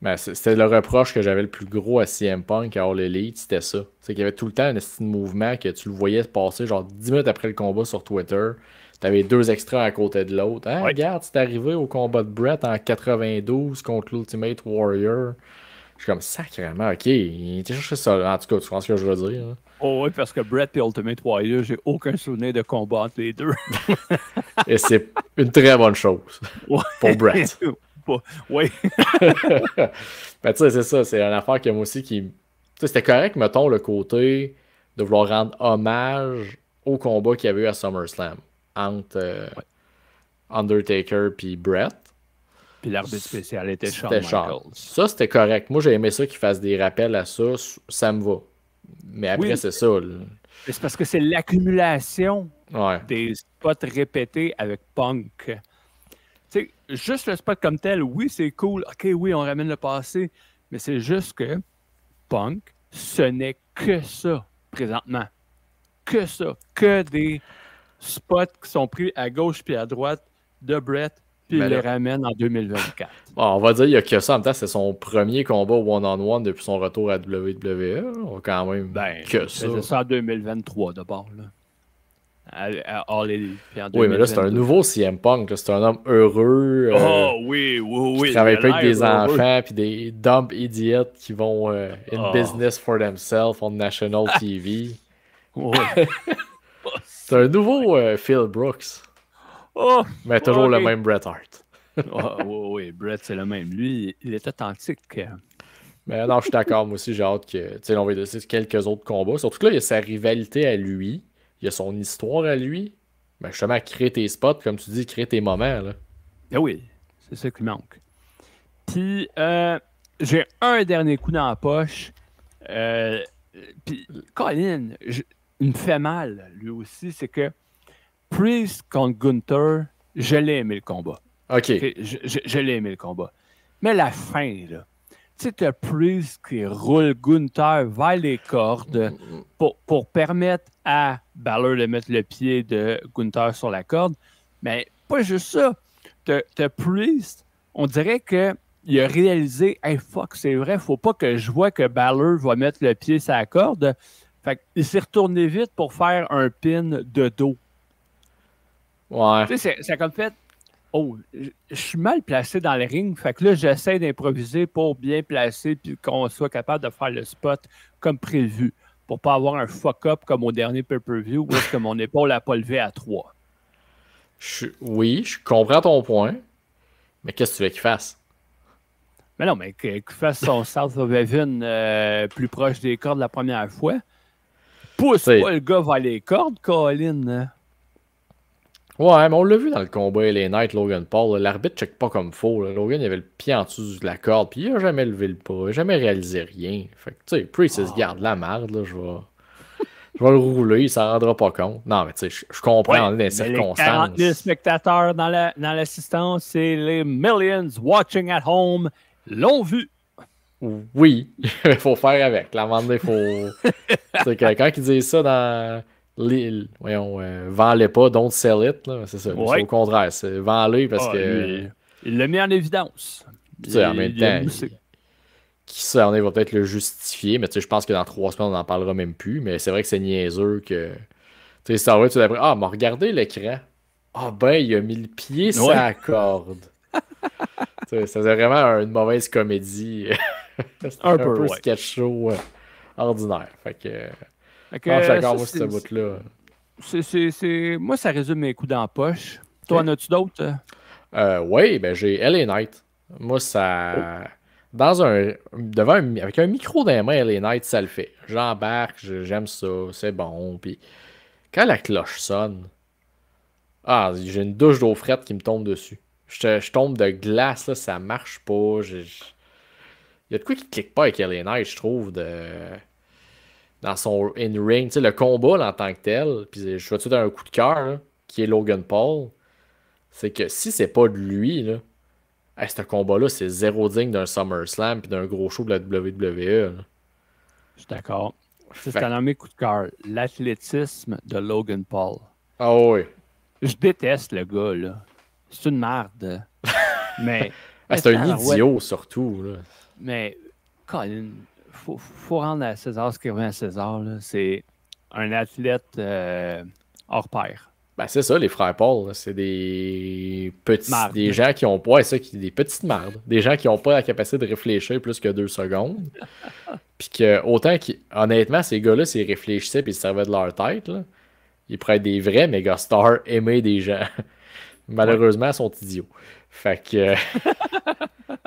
Ben, c'était le reproche que j'avais le plus gros à CM Punk à All Elite, c'était ça. C'est qu'il y avait tout le temps un style de mouvement que tu le voyais se passer genre 10 minutes après le combat sur Twitter. T'avais 2 extras à côté de l'autre. Hein, regarde, c'est arrivé au combat de Bret en 92 contre l'Ultimate Warrior. Je suis comme, sacrément, ok. Il était cherché ça. En tout cas, tu comprends ce que je veux dire. Hein? Oh oui, parce que Bret et Ultimate Warrior, j'ai aucun souvenir de combat entre les deux. Et c'est une très bonne chose pour Bret. Oui. Ben, tu sais, c'est ça. C'est une affaire que moi aussi qui. Tu sais, c'était correct, mettons, le côté de vouloir rendre hommage au combat qu'il y avait eu à SummerSlam entre Undertaker puis Bret. Puis l'arbitre spécial était Shawn Michaels. Ça, c'était correct. Moi, j'ai aimé ça qu'il fasse des rappels à ça. Ça me va. Mais après, c'est ça. Là. C'est parce que c'est l'accumulation des spots répétés avec Punk. Tu sais, juste le spot comme tel, oui, c'est cool. OK, oui, on ramène le passé. Mais c'est juste que Punk, ce n'est que ça, présentement. Que ça. Que des spots qui sont pris à gauche puis à droite de Bret. Puis il les ramène en 2024. Bon, on va dire qu'il n'y a que ça. En même temps, c'est son premier combat one-on-one depuis son retour à WWE. On va quand même que ça. C'est ça en 2023 d'abord. Là. À All Elite. Oui, mais là, c'est un nouveau CM Punk. C'est un homme heureux. Oui. Qui travaille pas avec des enfants puis des dumb idiots qui vont in business for themselves on national TV. C'est un nouveau Phil Brooks. Mais toujours le même Bret Hart. Oui, Bret, c'est le même. Lui, il est authentique. Mais non, je suis d'accord. Moi aussi, j'ai hâte que. Tu sais, on va essayer quelques autres combats. Surtout que là, il y a sa rivalité à lui. Il y a son histoire à lui. Ben, justement, créer tes spots, comme tu dis, créer tes moments. Là. Ben oui, c'est ça qui manque. Puis, j'ai un dernier coup dans la poche. Puis, Colin, il me fait mal, lui aussi. C'est que Priest contre Gunther, je l'ai aimé le combat. OK. Je l'ai aimé le combat. Mais la fin, là. Tu sais, t'as Priest qui roule Gunther vers les cordes pour permettre à Balor de mettre le pied de Gunther sur la corde. Mais pas juste ça. T'as Priest, on dirait qu'il a réalisé, hey fuck, c'est vrai, faut pas que je vois que Balor va mettre le pied sur la corde. Fait qu'il s'est retourné vite pour faire un pin de dos. Ouais. Tu sais, c'est comme fait, je suis mal placé dans le ring. Fait que là, j'essaie d'improviser pour bien placer puis qu'on soit capable de faire le spot comme prévu. Pour pas avoir un fuck-up comme au dernier pay-per-view où est-ce que mon épaule n'a pas levé à 3. Oui, je comprends ton point. Mais qu'est-ce que tu veux qu'il fasse? Mais non, mais qu'il fasse son South of Heaven plus proche des cordes la première fois. Pousse pas le gars vers les cordes, Colin. Ouais, mais on l'a vu dans le combat LA Knight, Logan Paul. L'arbitre check pas comme faux. Là. Logan, il avait le pied en dessous de la corde, puis il a jamais levé le pas, il a jamais réalisé rien. Fait que, tu sais, Priest, il se garde la merde, là, je vais le rouler, il s'en rendra pas compte. Non, mais tu sais, je comprends les circonstances. Les 40 000 spectateurs dans l'assistance, c'est les millions watching at home l'ont vu. Oui, il faut faire avec. La moment donné, faut. C'est que quand ils disent ça dans l'île, voyons, vends-les pas, don't sell it, là, c'est ça. C'est Oui. au contraire, c'est vends-les parce Ah, que. lui, il l'a mis en évidence. Tu sais, en même Il a temps, moussé. qui sait, on va peut-être le justifier, mais tu sais, je pense que dans 3 semaines, on n'en parlera même plus. Mais c'est vrai que c'est niaiseux que. Tu sais, ça va, tu devrais. Ah, mais regardez l'écran. Ah, ben, il a mis le pied sur Ouais. la corde. Tu sais, ça faisait vraiment une mauvaise comédie. C'était Un un peu, peu ouais. sketch show ordinaire. Fait que. Fait Non, je suis que d'accord, ça, moi, sur ce bout-là. Moi, ça résume mes coups dans la poche. Toi, Ok. en as-tu d'autres? Oui, ben j'ai LA Knight. Moi, Oh. ça. Avec un micro dans les mains, LA Knight, ça le fait. J'embarque, j'aime ça, c'est bon. Puis quand la cloche sonne, j'ai une douche d'eau frette qui me tombe dessus. Je tombe de glace, là, ça marche pas. Il y a de quoi qui clique pas avec LA Knight, je trouve, dans son in-ring. Tu sais, le combat là, en tant que tel, puis je vais tout de suite un coup de cœur, là, qui est Logan Paul. C'est que si c'est pas de lui, là, hey, ce combat-là, c'est zéro digne d'un SummerSlam puis d'un gros show de la WWE, là. Je suis d'accord. C'est Fait un nommé coup de cœur. L'athlétisme de Logan Paul. ah oui. Je déteste le gars, là. C'est une merde. Mais, C'est un tabarouette, idiot, surtout, là. mais, Colin, faut rendre à César ce qui revient à César, là. C'est un athlète hors pair. Ben, c'est ça, les frères Paul, là. C'est des petits. Marde. Des gens qui ont pas. Ouais, ça, des petites mardes. Des gens qui ont pas la capacité de réfléchir plus que 2 secondes. Puis que, autant honnêtement, ces gars-là, s'ils réfléchissaient puis ils se servaient de leur tête, là, ils pourraient être des vrais méga stars aimés des gens. Malheureusement, ils sont idiots. Fait que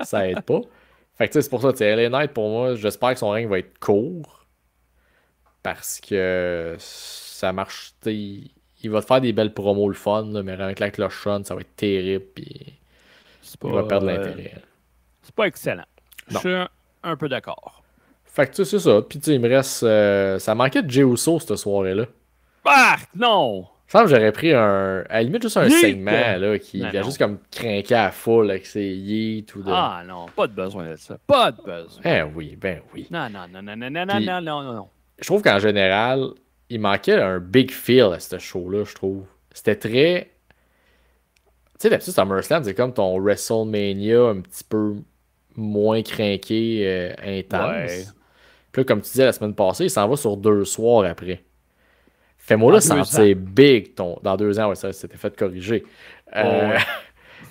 ça aide pas. Fait que tu sais, c'est pour ça, tu sais, LA Knight, pour moi, j'espère que son règne va être court. Parce que ça marche. Tu sais, il va te faire des belles promos le fun, là, mais avec la cloche sonne, ça va être terrible. Puis C'est il va perdre pas, l'intérêt. c'est pas excellent. Je Non. suis un peu d'accord. Fait que tu sais, c'est ça. Puis tu sais, il me reste. Ça manquait de Jey Uso cette soirée-là. Ah, non! Il me semble que j'aurais pris à la limite juste un Yeet! segment là, qui Non, vient non. juste comme craquer à full avec ses yeet ou de. Ah non, pas de besoin de ça. Pas de besoin. Ben oui. Non, non, non, non, non, non, non, Puis- non, non, non. Je trouve qu'en général, il manquait un big feel à ce show-là, je trouve. C'était très. Tu sais, d'habitude, SummerSlam, c'est comme ton WrestleMania un petit peu moins craqué, intense. Ouais. Puis là, comme tu disais la semaine passée, il s'en va sur 2 soirs après. Fais-moi là Dans 2 sentir big dans 2 ans, ouais, ça s'était fait corriger. Ouais.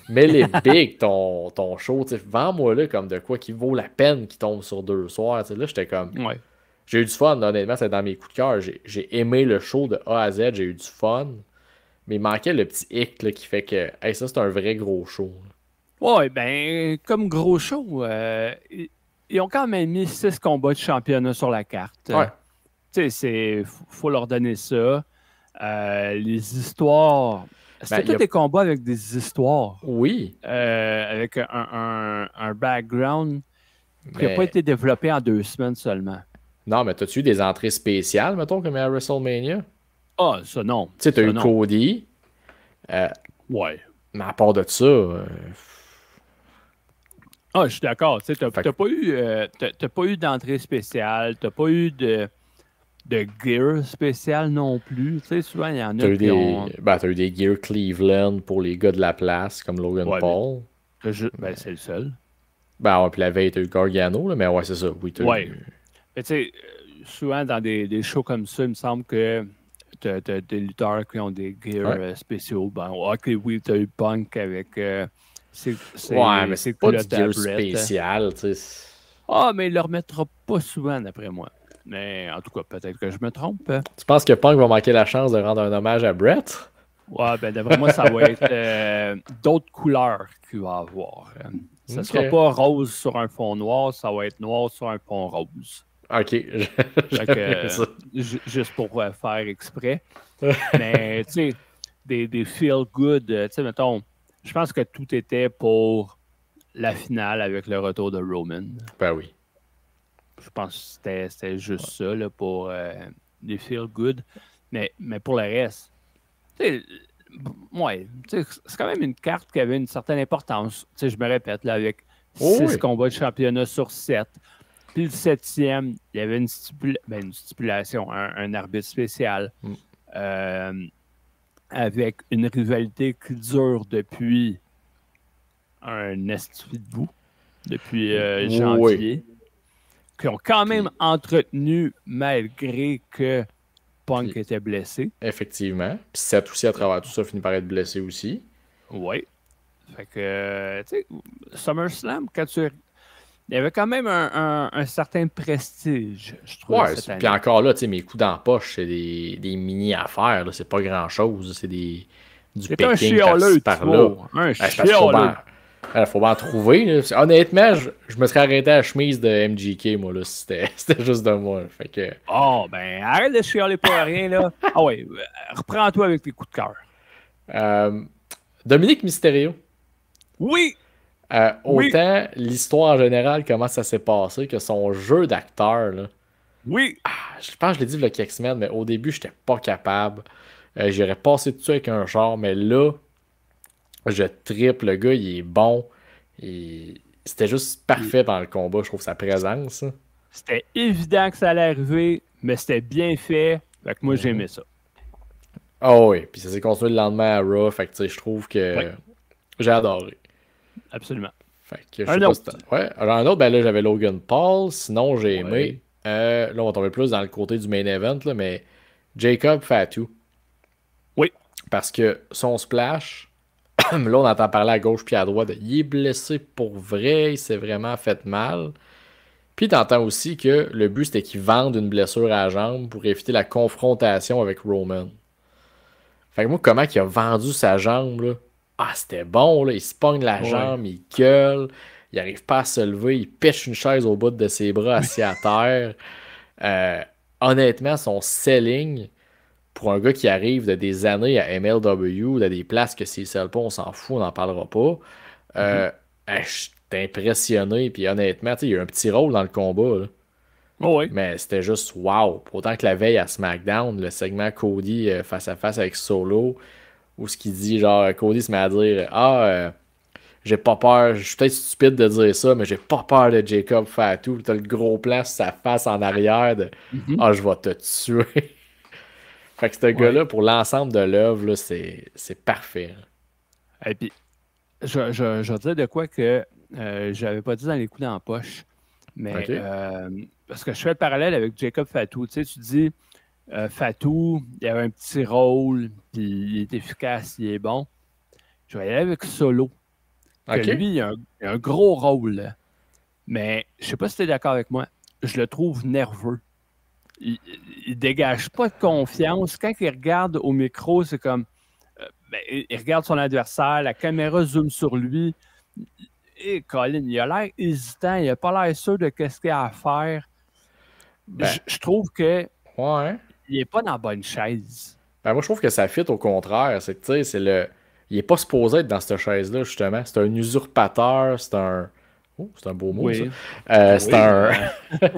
Mais les big, ton show, tu sais, vends-moi là comme de quoi qui vaut la peine qui tombe sur 2 soirs. Tu sais, là, j'étais comme. Ouais. J'ai eu du fun, honnêtement, c'est dans mes coups de cœur. J'ai aimé le show de A à Z, j'ai eu du fun. Mais il manquait le petit hic là, qui fait que hey, ça, c'est un vrai gros show. Ouais, ben, comme gros show, ils ont quand même mis 6 combats de championnat sur la carte. Ouais. Tu sais, faut leur donner ça. Les histoires. C'était Ben, tous des combats avec des histoires. Oui, Avec un background qui n'a mais. pas été développé en 2 semaines seulement. Non, mais t'as-tu eu des entrées spéciales, mettons, comme à WrestleMania? Ah, ça non. Tu sais, t'as Ça, eu non. Cody, Ouais. mais à part de ça, Ah, je suis d'accord. Tu sais, Fait t'as pas eu d'entrée spéciale, t'as pas eu de gear spécial non plus. Tu sais, souvent, il y en t'as a eu qui ont. t'as eu des Gear Cleveland pour les gars de la place, comme Logan Ouais, Paul. Ben, c'est le seul. Ben ouais, puis la veille, t'as eu Gargano, là, mais ouais, c'est ça. Oui, t'as Ouais. eu. Mais tu sais, souvent dans des shows comme ça, il me semble que t'as des lutteurs qui ont des gears Ouais. Spéciaux. Ben, ok, oui, t'as eu Punk avec Ouais, mais c'est pas du culottes à gear Brett. spécial, tu sais. Ah, mais il le remettra pas souvent, d'après moi. Mais en tout cas, peut-être que je me trompe. Tu penses que Punk va manquer la chance de rendre un hommage à Brett? Ouais, ben d'après moi, ça va être d'autres couleurs qu'il va avoir. Ça Ok. sera pas rose sur un fond noir, ça va être noir sur un fond rose. Ok, Fait que, ça. juste pour faire exprès. Mais, tu sais, des feel good, tu sais, mettons, je pense que tout était pour la finale avec le retour de Roman. Ben oui. Je pense que c'était juste ça, là, pour des feel good. Mais pour le reste, tu sais, ouais, tu sais, c'est quand même une carte qui avait une certaine importance. Tu sais, je me répète, là, avec Oh 6 oui. combats de championnat sur 7. Puis le 7e, il y avait une stipulation, un arbitre spécial avec une rivalité qui dure depuis un esti de bout, depuis janvier, qui ont quand même entretenu malgré que Punk était blessé. Effectivement. Puis Seth aussi, à travers tout ça, finit par être blessé aussi. Oui. Fait que, tu sais, SummerSlam, il y avait quand même un certain prestige, je trouve, cette année. Puis encore là, tu sais, mes coups dans la poche, c'est des mini-affaires, là, c'est pas grand-chose. C'est du picking par là. Un chialeux. Il faut bien en trouver. Là. Honnêtement, je me serais arrêté à la chemise de MGK, moi, là, si c'était juste de moi. Fait que... Oh, ben, arrête de chialer pour rien, là. Ah ouais, reprends-toi avec tes coups de cœur. Dominique Mysterio. Oui! Autant l'histoire en général, comment ça s'est passé, que son jeu d'acteur, là. Oui! Je pense que je l'ai dit il y a quelques semaines, mais au début, j'étais pas capable. J'aurais passé tout ça avec un char, mais là, je triple. Le gars, il est bon. C'était juste parfait dans le combat, je trouve, sa présence. C'était évident que ça allait arriver, mais c'était bien fait. Fait que moi, j'aimais ça. Oh oui, puis ça s'est continué le lendemain à Raw. Fait que je trouve que j'ai adoré. Absolument. Fait que, un autre. Alors, un autre, ben là, j'avais Logan Paul. Sinon, j'ai aimé. Là, on va tomber plus dans le côté du main event, là, mais Jacob Fatu. Oui. Parce que son splash, là, on entend parler à gauche puis à droite. Il est blessé pour vrai, il s'est vraiment fait mal. Puis t'entends aussi que le but, c'était qu'il vende une blessure à la jambe pour éviter la confrontation avec Roman. Fait que moi, comment il a vendu sa jambe, là? Ah, c'était bon, là. Il se pogne la jambe, il gueule, il arrive pas à se lever, il pêche une chaise au bout de ses bras assis à terre. Honnêtement, son selling, pour un gars qui arrive de des années à MLW, de des places que s'il ne sell pas, on s'en fout, on n'en parlera pas. J'étais impressionné, puis honnêtement, il y a eu un petit rôle dans le combat, là. Mais c'était juste wow. Autant que la veille à SmackDown, le segment Cody face à face avec Solo, où ce qu'il dit, genre, Cody se met à dire j'ai pas peur, je suis peut-être stupide de dire ça, mais j'ai pas peur de Jacob Fatu. T'as le gros plan sur sa face en arrière de je vais te tuer. Fait que ce gars-là, pour l'ensemble de l'œuvre, c'est parfait. Et puis, je vais dire de quoi que j'avais pas dit dans les coups dans la poche. Mais parce que je fais le parallèle avec Jacob Fatu. Tu sais, tu dis Fatu, il avait un petit rôle, puis il est efficace, il est bon. Je vais y aller avec Solo. Que lui, il a un gros rôle. Là. Mais je sais pas si tu es d'accord avec moi. Je le trouve nerveux. Il dégage pas de confiance. Quand il regarde au micro, c'est comme il regarde son adversaire, la caméra zoome sur lui. Et Colin, il a l'air hésitant, il a pas l'air sûr de ce qu'il a à faire. Je trouve que il est pas dans la bonne chaise. Moi, je trouve que ça fit au contraire. C'est que, tu sais, il est pas supposé être dans cette chaise-là, justement. C'est un usurpateur, c'est un... Oh, c'est un beau mot, ça. C'est un... tu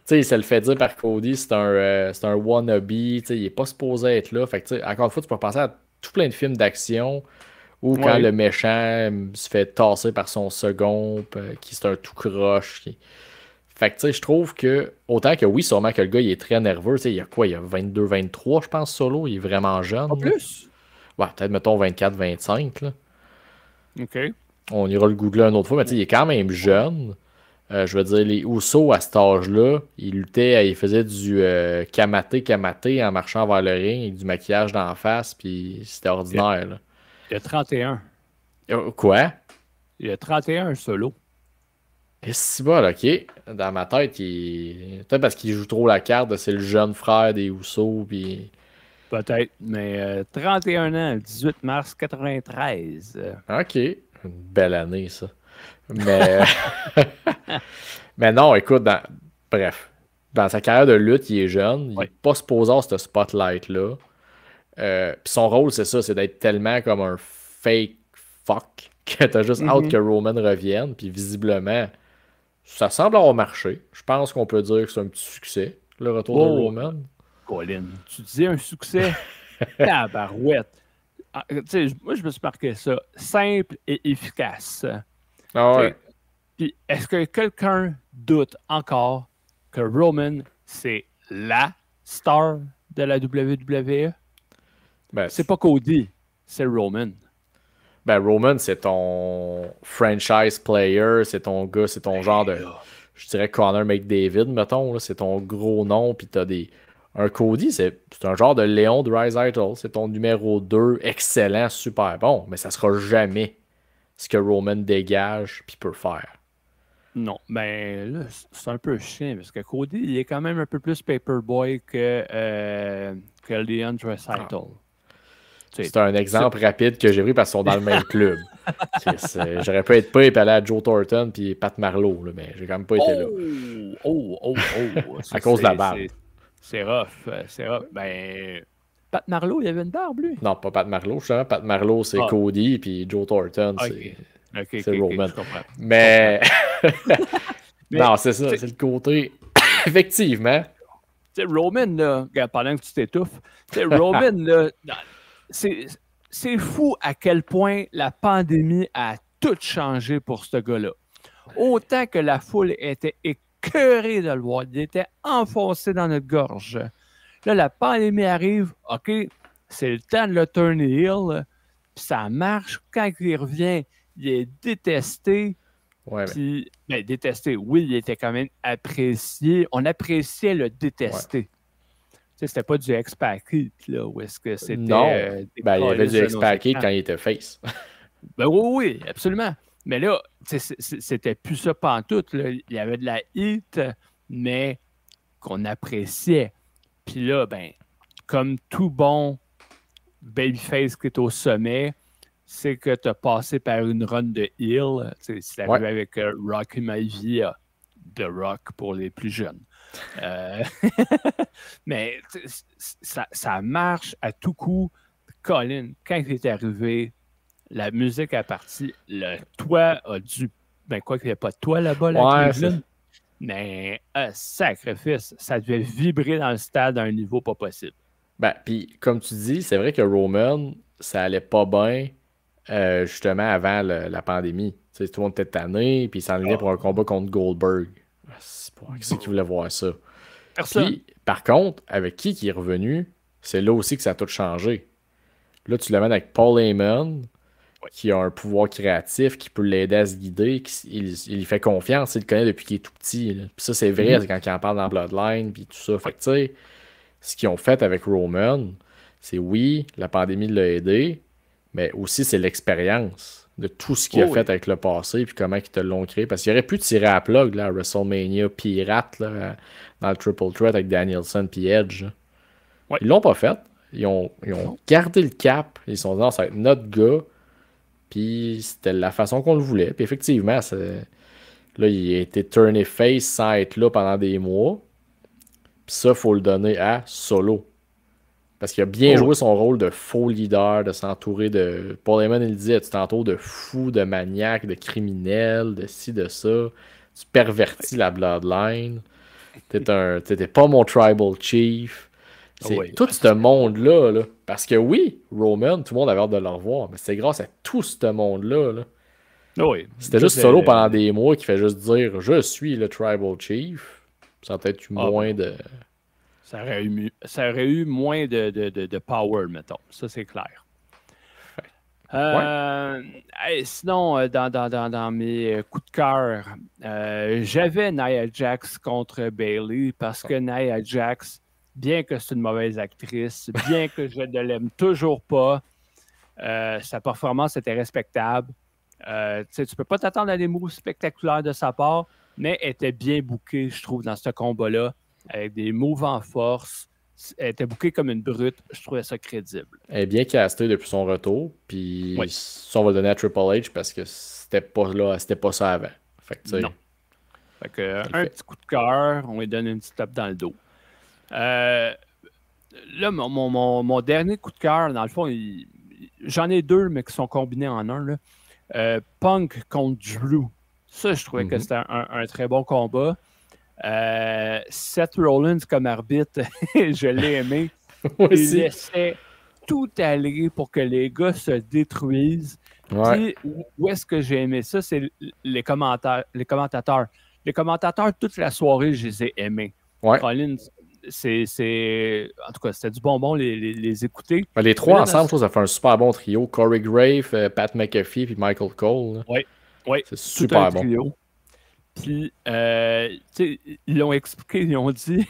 sais, il se le fait dire par Cody, c'est un wannabe, tu sais, il est pas supposé être là. Fait que, tu sais, encore une fois, tu peux penser à tout plein de films d'action où quand le méchant se fait tasser par son second, qui c'est un tout croche. Fait que, tu sais, je trouve que, autant que oui, sûrement que le gars, il est très nerveux, tu sais, il y a quoi, il y a 22, 23, je pense, Solo, il est vraiment jeune. En plus? Ouais, peut-être, mettons, 24, 25, là. OK. On ira le googler une autre fois, mais tu sais, il est quand même jeune. Je veux dire, les Usos, à cet âge-là, ils luttaient, ils faisaient du kamaté en marchant vers le ring avec du maquillage d'en face, puis c'était ordinaire, là. Il y a 31. Quoi? Il y a 31 Solo. Et c'est bon, ok. Dans ma tête, peut-être parce qu'il joue trop la carte de c'est le jeune frère des Usos, puis... Peut-être, mais 31 ans, 18 mars 93. Ok. Une belle année, ça. Mais... mais non, écoute, bref. Dans sa carrière de lutte, il est jeune. Il n'est pas supposé avoir ce spotlight-là. Puis son rôle, c'est ça, c'est d'être tellement comme un fake fuck que t'as juste hâte que Roman revienne. Puis visiblement, ça semble avoir marché. Je pense qu'on peut dire que c'est un petit succès, le retour de Roman. Colin, tu disais un succès? Tabarouette. Moi, je me suis marqué ça. Simple et efficace. Ah ouais. Puis, est-ce que quelqu'un doute encore que Roman, c'est la star de la WWE? Ben, C'est pas Cody, c'est Roman. Ben, Roman, c'est ton franchise player, c'est ton gars, c'est ton genre de. Je dirais Connor McDavid, mettons, c'est ton gros nom, puis t'as des. Un Cody, c'est un genre de Léon Draisaitl, c'est ton numéro 2, excellent, super bon, mais ça sera jamais ce que Roman dégage puis peut faire. Non, ben là, c'est un peu chiant, parce que Cody, il est quand même un peu plus paperboy que Léon Draisaitl. C'est un exemple rapide que j'ai pris parce qu'ils sont dans le même club. J'aurais pu être pas et aller à Joe Thornton puis Pat Marleau, là, mais j'ai quand même pas été là. À cause de la barbe. C'est rough, c'est rough. Ben, Pat Marleau, il avait une barbe, lui. Non, pas Pat Marleau, justement. Pat Marleau, c'est Cody, puis Joe Thornton, c'est Roman. Mais non, c'est ça, c'est le côté. Effectivement. Tu sais, Roman, là, pendant que tu t'étouffes, Roman, là, c'est fou à quel point la pandémie a tout changé pour ce gars-là. Autant que la foule était écœurée de le voir, il était enfoncé dans notre gorge. Là, la pandémie arrive, OK, c'est le temps de le turn heel, puis ça marche. Quand il revient, il est détesté. Ouais, puis, ben, détesté, oui, il était quand même apprécié. On appréciait le détester. Ouais. C'était pas du X-Packet, là, où est-ce que c'était... Non, il y avait du X-Packet quand il était face. Ben oui, absolument. Mais là, c'était plus ça pantoute. Là. Il y avait de la heat, mais qu'on appréciait. Puis là, ben, comme tout bon babyface qui est au sommet, c'est que tu as passé par une run de heel. C'est arrivé avec Rocky Maivia, The Rock pour les plus jeunes. Mais ça marche à tout coup. Colin, quand il est arrivé, la musique a parti, le toit a dû. Ben, quoi qu'il n'y ait pas de toit là-bas, là, mais sacrifice, ça devait vibrer dans le stade à un niveau pas possible. Ben, puis comme tu dis, c'est vrai que Roman, ça allait pas bien justement avant la pandémie. T'sais, tout le monde était tanné, puis il s'enlignait pour un combat contre Goldberg. Qui c'est qui voulait voir ça? Personne. Puis, par contre, avec qui est revenu, c'est là aussi que ça a tout changé. Là, tu l'amènes avec Paul Heyman, qui a un pouvoir créatif, qui peut l'aider à se guider, il lui fait confiance, il le connaît depuis qu'il est tout petit. Là. Puis ça, c'est vrai, c'est quand il en parle dans Bloodline, puis tout ça. Fait que, tu sais, ce qu'ils ont fait avec Roman, c'est oui, la pandémie l'a aidé, mais aussi c'est l'expérience de tout ce qu'il a fait avec le passé, puis comment ils te l'ont créé. Parce qu'il aurait pu tirer à plug là, à WrestleMania pirate, là, dans le Triple Threat avec Danielson puis Edge. Ouais. Ils l'ont pas fait. Ils ont gardé le cap. Ils se sont dit, non, ça va être notre gars. Puis c'était la façon qu'on le voulait. Puis effectivement, là, il a été turné face sans être là pendant des mois. Puis ça, il faut le donner à Solo. Parce qu'il a bien joué son rôle de faux leader, de s'entourer de... Paul Heyman, il le disait, tu t'entoures de fous, de maniaques, de criminels, de ci, de ça. Tu pervertis la bloodline. T'étais pas mon tribal chief. C'est tout ce monde-là. Là. Parce que oui, Roman, tout le monde avait hâte de le revoir. Mais c'est grâce à tout ce monde-là. Là. Oui. C'était juste Solo pendant des mois qui fait juste dire « Je suis le tribal chief ». Ça a peut-être eu moins de... Ça aurait eu moins de power, mettons. Ça, c'est clair. Sinon, dans mes coups de cœur, j'avais Nia Jax contre Bayley parce que Nia Jax, bien que c'est une mauvaise actrice, bien que je ne l'aime toujours pas, sa performance était respectable. Tu ne peux pas t'attendre à des moves spectaculaires de sa part, mais elle était bien bookée, je trouve, dans ce combat-là. Avec des moves en force. Elle était bookée comme une brute. Je trouvais ça crédible. Elle est bien castée depuis son retour. Puis ça, on va le donner à Triple H parce que c'était pas ça avant. Fait que, non. Fait que, un petit coup de cœur, on lui donne une petite tape dans le dos. Là, mon dernier coup de cœur, dans le fond, j'en ai deux, mais qui sont combinés en un. Là. Punk contre Drew. Ça, je trouvais que c'était un très bon combat. Seth Rollins comme arbitre, je l'ai aimé. Il laissait tout aller pour que les gars se détruisent. Puis, où est-ce que j'ai aimé ça? C'est les commentateurs. Les commentateurs, toute la soirée, je les ai aimés. Collins, en tout cas, c'était du bonbon les écouter. Les trois ensemble, je trouve que ça fait un super bon trio. Corey Grave, Pat McAfee puis Michael Cole. Oui. C'est super bon. Trio. Puis, ils l'ont expliqué, ils ont dit,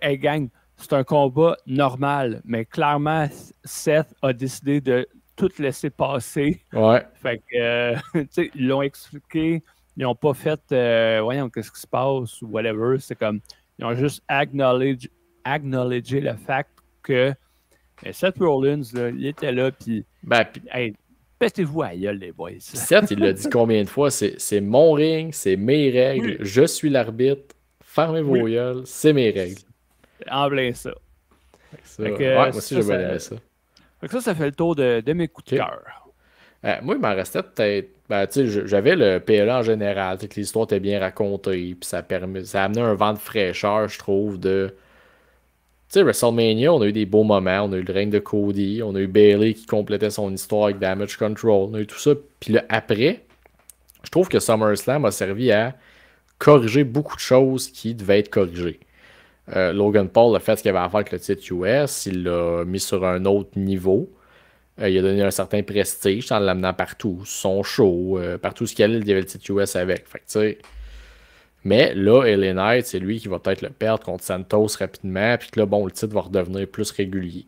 hey gang, c'est un combat normal, mais clairement, Seth a décidé de tout laisser passer. Fait que, ils l'ont expliqué, ils n'ont pas fait, voyons, qu'est-ce qui se passe ou whatever. C'est comme, ils ont juste acknowledgé le fait que Seth Rollins, là, il était là, puis, hey, pétez-vous à gueule, les boys. Seth, il l'a dit combien de fois, c'est mon ring, c'est mes règles, je suis l'arbitre, fermez vos gueules, c'est mes règles. En plein ça. Moi aussi, j'ai bien aimé ça. Ça fait le tour de mes coups de cœur. Moi, il m'en restait peut-être... j'avais le PLA en général, que l'histoire était bien racontée, puis ça a amené un vent de fraîcheur, je trouve, de... Tu sais, WrestleMania, on a eu des beaux moments. On a eu le règne de Cody. On a eu Bayley qui complétait son histoire avec Damage Control. On a eu tout ça. Puis là, après, je trouve que SummerSlam a servi à corriger beaucoup de choses qui devaient être corrigées. Logan Paul a fait ce qu'il avait à faire avec le titre US. Il l'a mis sur un autre niveau. Il a donné un certain prestige en l'amenant partout. Son show, partout ce qu'il allait, il y avait le titre US avec. Fait que, tu sais... Mais là, LA Knight, c'est lui qui va peut-être le perdre contre Santos rapidement. Puis que là, bon, le titre va redevenir plus régulier.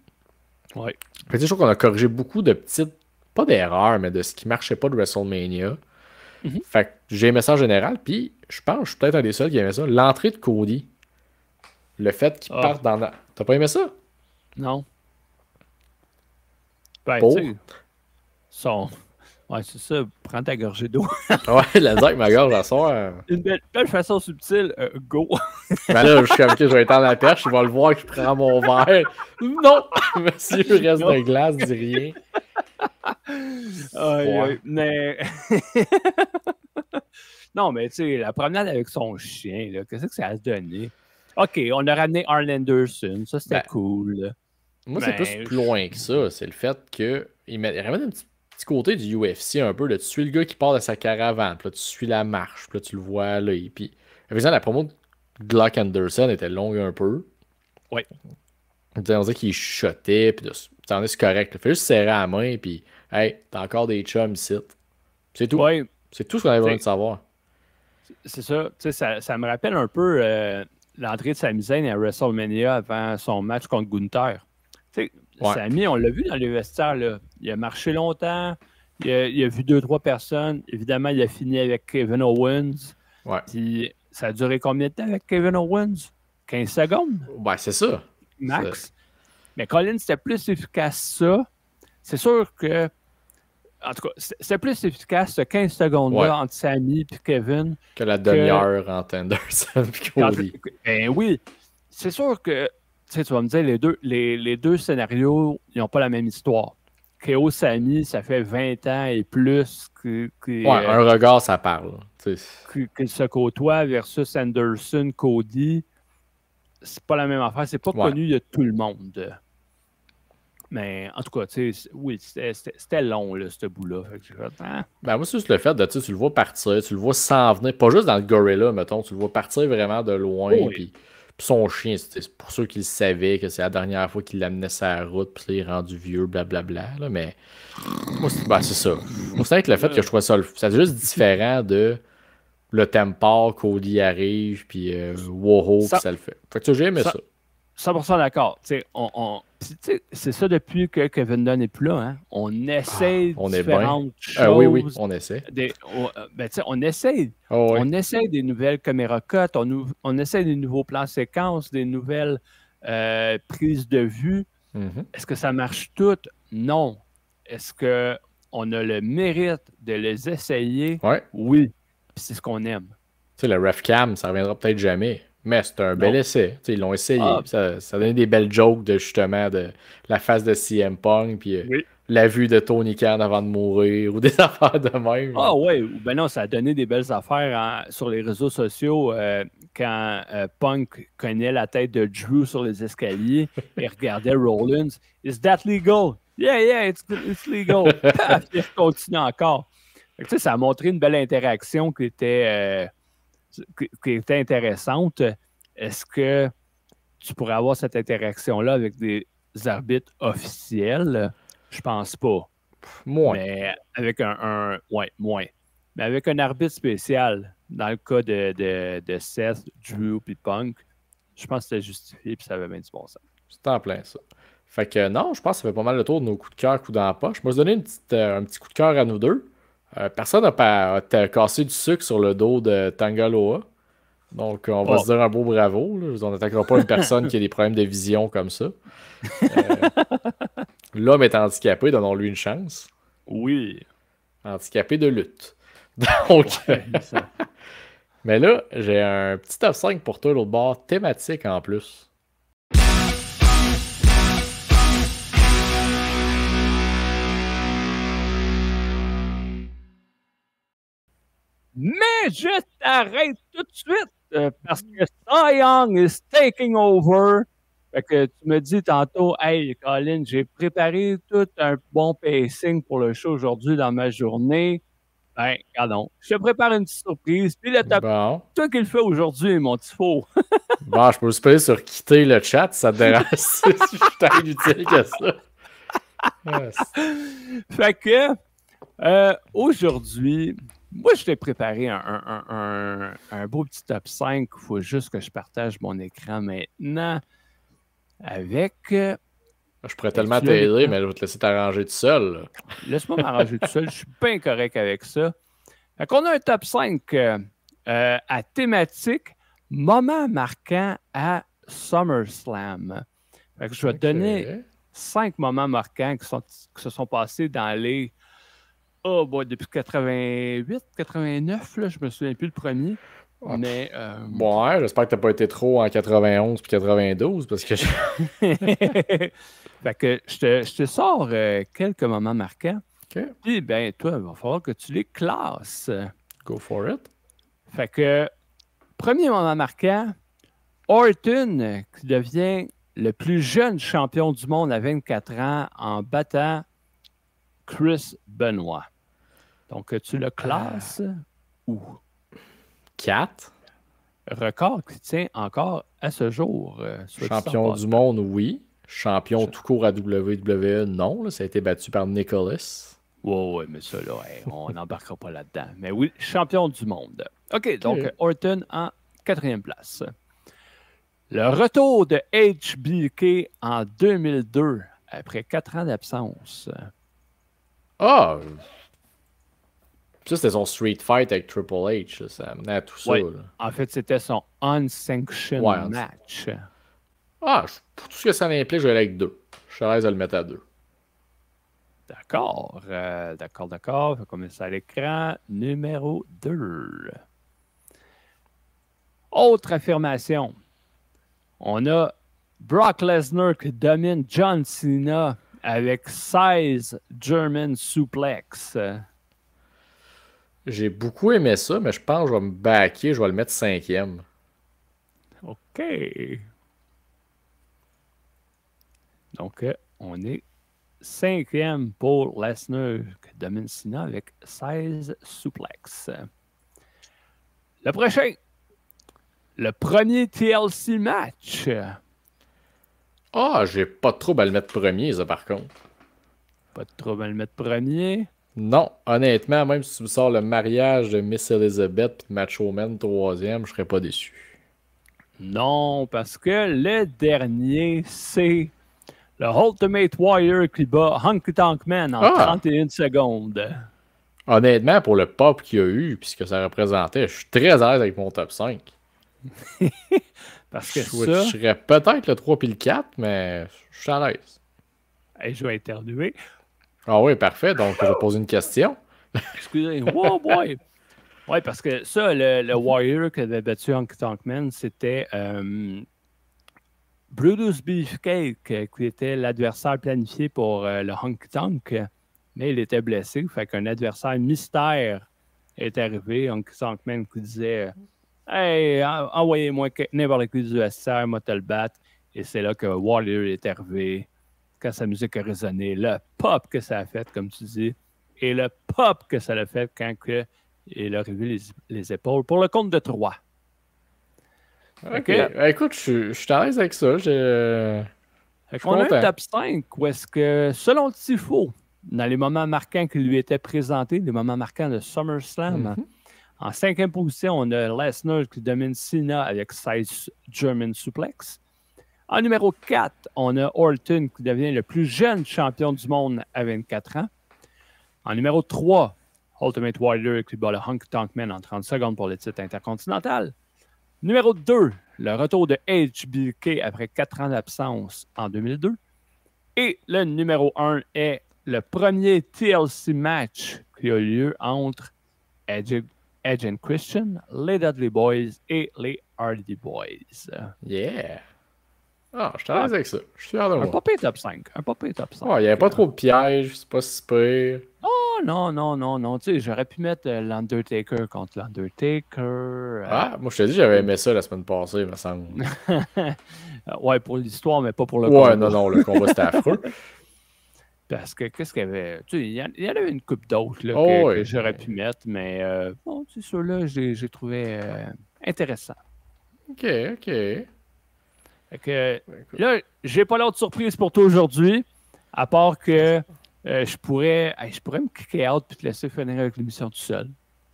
Ouais. Fait que je trouve qu'on a corrigé beaucoup de petites, pas d'erreurs, mais de ce qui marchait pas de WrestleMania. Fait que j'ai aimé ça en général. Puis je pense que je suis peut-être un des seuls qui aimait ça. L'entrée de Cody. Le fait qu'il parte dans la... T'as pas aimé ça? Non. Ben, tu sais, ouais, c'est ça. Prends ta gorgée d'eau. Ouais, la avec ma gorge à soir. Une belle façon subtile. Go. Ben là, je suis comme que je vais étendre la perche. Il va le voir que je prends mon verre. Non! Monsieur reste de glace, dit rien. Mais... non, mais tu sais, la promenade avec son chien, là, qu'est-ce que ça a donné? OK, on a ramené Arn Anderson. Ça, c'était cool. Là. Moi, c'est plus loin que ça. C'est le fait qu'il ramène un petit côté du UFC un peu. Là, tu suis le gars qui part de sa caravane. Puis là, tu suis la marche. Puis là, tu le vois aller. Puis, la promo de Glock Anderson était longue un peu. Oui. On dirait qu'il chuchotait. Puis c'est correct. Fais juste serrer la main. Puis, hey, t'as encore des chums ici. C'est tout. Ouais. C'est tout ce qu'on avait besoin de savoir. C'est ça. Ça me rappelle un peu l'entrée de Sami Zayn à WrestleMania avant son match contre Gunther. Sami, on l'a vu dans les vestiaires. Là. Il a marché longtemps. Il a vu 2-3 personnes. Évidemment, il a fini avec Kevin Owens. Ouais. Puis, ça a duré combien de temps avec Kevin Owens? 15 secondes? Ouais, c'est ça. Max. Mais Colin, c'était plus efficace ça. C'est sûr que... En tout cas, c'était plus efficace ce 15 secondes-là entre Sami et Kevin. Que la demi-heure entre Anderson et Cody. Ben oui. C'est sûr que... Tu vas me dire, les deux scénarios, ils n'ont pas la même histoire. KO Sami, ça fait 20 ans et plus un regard, ça parle. Qu'ils se côtoient versus Anderson, Cody. C'est pas la même affaire. C'est pas connu de tout le monde. Mais en tout cas, oui, c'était long, là, ce bout-là. Ben, moi, c'est juste le fait de, tu le vois partir, tu le vois s'en venir, pas juste dans le gorilla, mettons, tu le vois partir vraiment de loin, puis son chien, c'est pour ceux qui le savaient que c'est la dernière fois qu'il l'amenait sur la route, puis il est rendu vieux, blablabla, là, mais moi, c'est ça. Moi, c'est avec le fait que je trouvais ça, c'est juste différent de le tempo, Cody arrive, puis Woho, puis ça le fait. Fait que j'ai aimé ça. 100% d'accord. C'est ça depuis que Kevin Dunn n'est plus là. Hein? On essaie différentes choses. Oui, on essaie. On essaie. On essaie des nouvelles caméra cuts, on essaie des nouveaux plans séquences, des nouvelles prises de vue. Est-ce que ça marche tout? Non. Est-ce qu'on a le mérite de les essayer? Oui. Puis c'est ce qu'on aime. Tu sais, le ref cam, ça reviendra peut-être jamais. Mais c'est un bel essai. T'sais, ils l'ont essayé. Ça donnait des belles jokes de justement de la face de CM Punk, puis la vue de Tony Khan avant de mourir, ou des affaires de même. Ah ouais, ben non, ça a donné des belles affaires sur les réseaux sociaux quand Punk cognait la tête de Drew sur les escaliers et regardait Rollins. Is that legal? Yeah, it's legal. Paf, il continue encore. Fait que, ça a montré une belle interaction qui était intéressante. Est-ce que tu pourrais avoir cette interaction-là avec des arbitres officiels? Je pense pas. Moins. Mais avec ouais, moins. Mais avec un arbitre spécial, dans le cas de Seth, Drew et Punk, je pense que c'était justifié et ça avait bien du bon sens. C'est en plein ça. Fait que non, je pense que ça fait pas mal le tour de nos coups de cœur, coups dans la poche. Moi, je vais donner un petit coup de cœur à nous deux. Personne n'a cassé du sucre sur le dos de Tangaloa. Donc, on va se dire un beau bravo. Là. On n'attaquera pas une personne qui a des problèmes de vision comme ça. L'homme est handicapé, donnons-lui une chance. Oui. Handicapé de lutte. Donc, ouais, mais là, j'ai un petit top 5 pour toi, l'autre bord, thématique en plus. Mais je t'arrête tout de suite parce que Cy Young is taking over. Fait que tu me dis tantôt, hey Colin, j'ai préparé tout un bon pacing pour le show aujourd'hui dans ma journée. Ben, pardon, je te prépare une petite surprise. Puis le top, Bon. toi qui le fais aujourd'hui, mon petit faux. Bon, je peux se payer sur quitter le chat, ça te dérange si je suis tant inutile que ça. Yes. Fait que aujourd'hui, moi, je t'ai préparé un beau petit top 5. Il faut juste que je partage mon écran maintenant avec... Je pourrais tellement t'aider, mais je vais te laisser t'arranger tout seul. Laisse-moi m'arranger tout seul. Je suis bien correct avec ça. Fait qu'on a un top 5 à thématique moment marquant à SummerSlam. Fait que je vais te donner 5 moments marquants qui se sont passés dans les... Oh, bon, depuis 88, 89, là, je me souviens plus le premier. Mais. Bon, ouais, j'espère que t'as pas été trop en 91 puis 92 parce que. Fait que je te sors quelques moments marquants. OK. Puis, ben, toi, il va falloir que tu les classes. Go for it. Fait que, premier moment marquant, Orton qui devient le plus jeune champion du monde à 24 ans en battant Chris Benoit. Donc, tu le classes où? 4. Record qui tient encore à ce jour. Champion du monde, oui. Champion tout court à WWE, non. Là, ça a été battu par Nicholas. Oui, mais ça, là, on n'embarquera pas là-dedans. Mais oui, champion du monde. OK, donc Orton en 4e place. Le retour de HBK en 2002, après 4 ans d'absence. Ah! Ça, c'était son street fight avec Triple H. Ça amenait à tout ça. Là. En fait, c'était son unsanctioned match. Ah, pour tout ce que ça implique, je vais aller avec 2. Je suis à l'aise de le mettre à 2. D'accord. D'accord. On va mettre ça à l'écran. Numéro 2. Autre affirmation. On a Brock Lesnar qui domine John Cena avec 16 German Suplex. J'ai beaucoup aimé ça, mais je pense que je vais me backer, je vais le mettre 5e. OK. Donc, on est 5e pour Lesnar qui domine Cena avec 16 Suplex. Le prochain. Le premier TLC match. Ah, j'ai pas de trouble à le mettre premier, ça, par contre. Pas de trouble à le mettre premier. Non, honnêtement, même si tu me sors le mariage de Miss Elizabeth et Macho Man 3e, je serais pas déçu. Non, parce que le dernier, c'est le Ultimate Warrior qui bat Honky Tonk Man en 31 secondes. Honnêtement, pour le pop qu'il y a eu et ce que ça représentait, je suis très à l'aise avec mon top 5. Parce que je serais peut-être le 3 puis le 4, mais je suis à l'aise. Hey, je vais éternuer. Ah oui, parfait. Donc, je vais poser une question. Excusez. Wow, boy! Oui, parce que ça, le Warrior qui avait battu Honky Tonk Man, c'était Brutus Beefcake, qui était l'adversaire planifié pour le Honky Tonk, mais il était blessé. Fait qu'un adversaire mystère est arrivé. Honky Tonk Man qui disait hey, envoyez-moi n'importe qui du vestiaire, moi te le battre. Et c'est là que Warrior est arrivé, quand sa musique a résonné, le pop que ça a fait, comme tu dis, et le pop que ça a fait quand il a revu les épaules pour le compte de 3. OK. Écoute, je suis à l'aise avec ça. On a un top 5 où est-ce que, selon Tifo, dans les moments marquants qui lui étaient présentés, les moments marquants de SummerSlam, en 5e position, on a Lesnar qui domine Cena avec 16 German Suplex. En numéro 4, on a Orton qui devient le plus jeune champion du monde à 24 ans. En numéro 3, Ultimate Warrior qui bat le Honky Tonk Man en 30 secondes pour le titre intercontinental. Numéro 2, le retour de HBK après 4 ans d'absence en 2002. Et le numéro 1 est le premier TLC match qui a lieu entre Edge and Christian, les Dudley Boys et les Hardy Boys. Yeah! Ah, je suis à l'aise avec ça. Je suis fier de moi. Un popé top 5. Ouais, il n'y avait pas trop de pièges, c'est pas si pire. Oh, non. Tu sais, j'aurais pu mettre l'Undertaker contre l'Undertaker. Moi, je te dis, j'avais aimé ça la semaine passée, il me semble. Ouais, pour l'histoire, mais pas pour le combat. Ouais, non, le combat, c'était affreux. Parce que, qu'est-ce qu'il y avait? Tu sais, il y en avait une couple d'autres là, que j'aurais pu mettre, mais bon, c'est ceux-là, j'ai trouvé intéressant. OK. Fait que, là, j'ai pas l'autre surprise pour toi aujourd'hui, à part que je pourrais me kicker out et te laisser finir avec l'émission tout seul.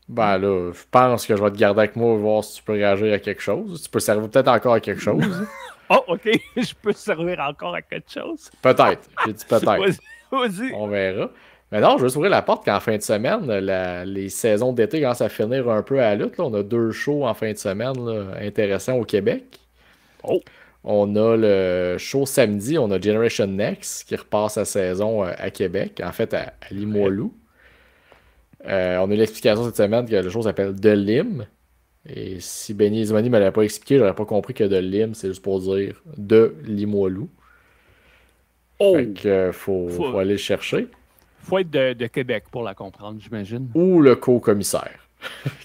Ben là, je pense que je vais te garder avec moi et voir si tu peux réagir à quelque chose. Tu peux servir peut-être encore à quelque chose. Oh, OK, je peux servir encore à quelque chose. Peut-être, j'ai dit peut-être. Vas-y. On verra. Mais non, je veux s'ouvrir la porte qu'en fin de semaine, les saisons d'été commencent à finir un peu à la lutte. Là. On a 2 shows en fin de semaine là, intéressants au Québec. Oh! On a le show samedi, on a Generation Next qui repasse sa saison à Québec, en fait à Limoilou. On a eu l'explication cette semaine que le show s'appelle The Lim. Et si Benny Zimani ne me l'avait pas expliqué, j'aurais pas compris que The Lim, c'est juste pour dire de Limoilou. Oh! Fait que faut aller le chercher. Faut être de Québec pour la comprendre, j'imagine. Ou le co-commissaire.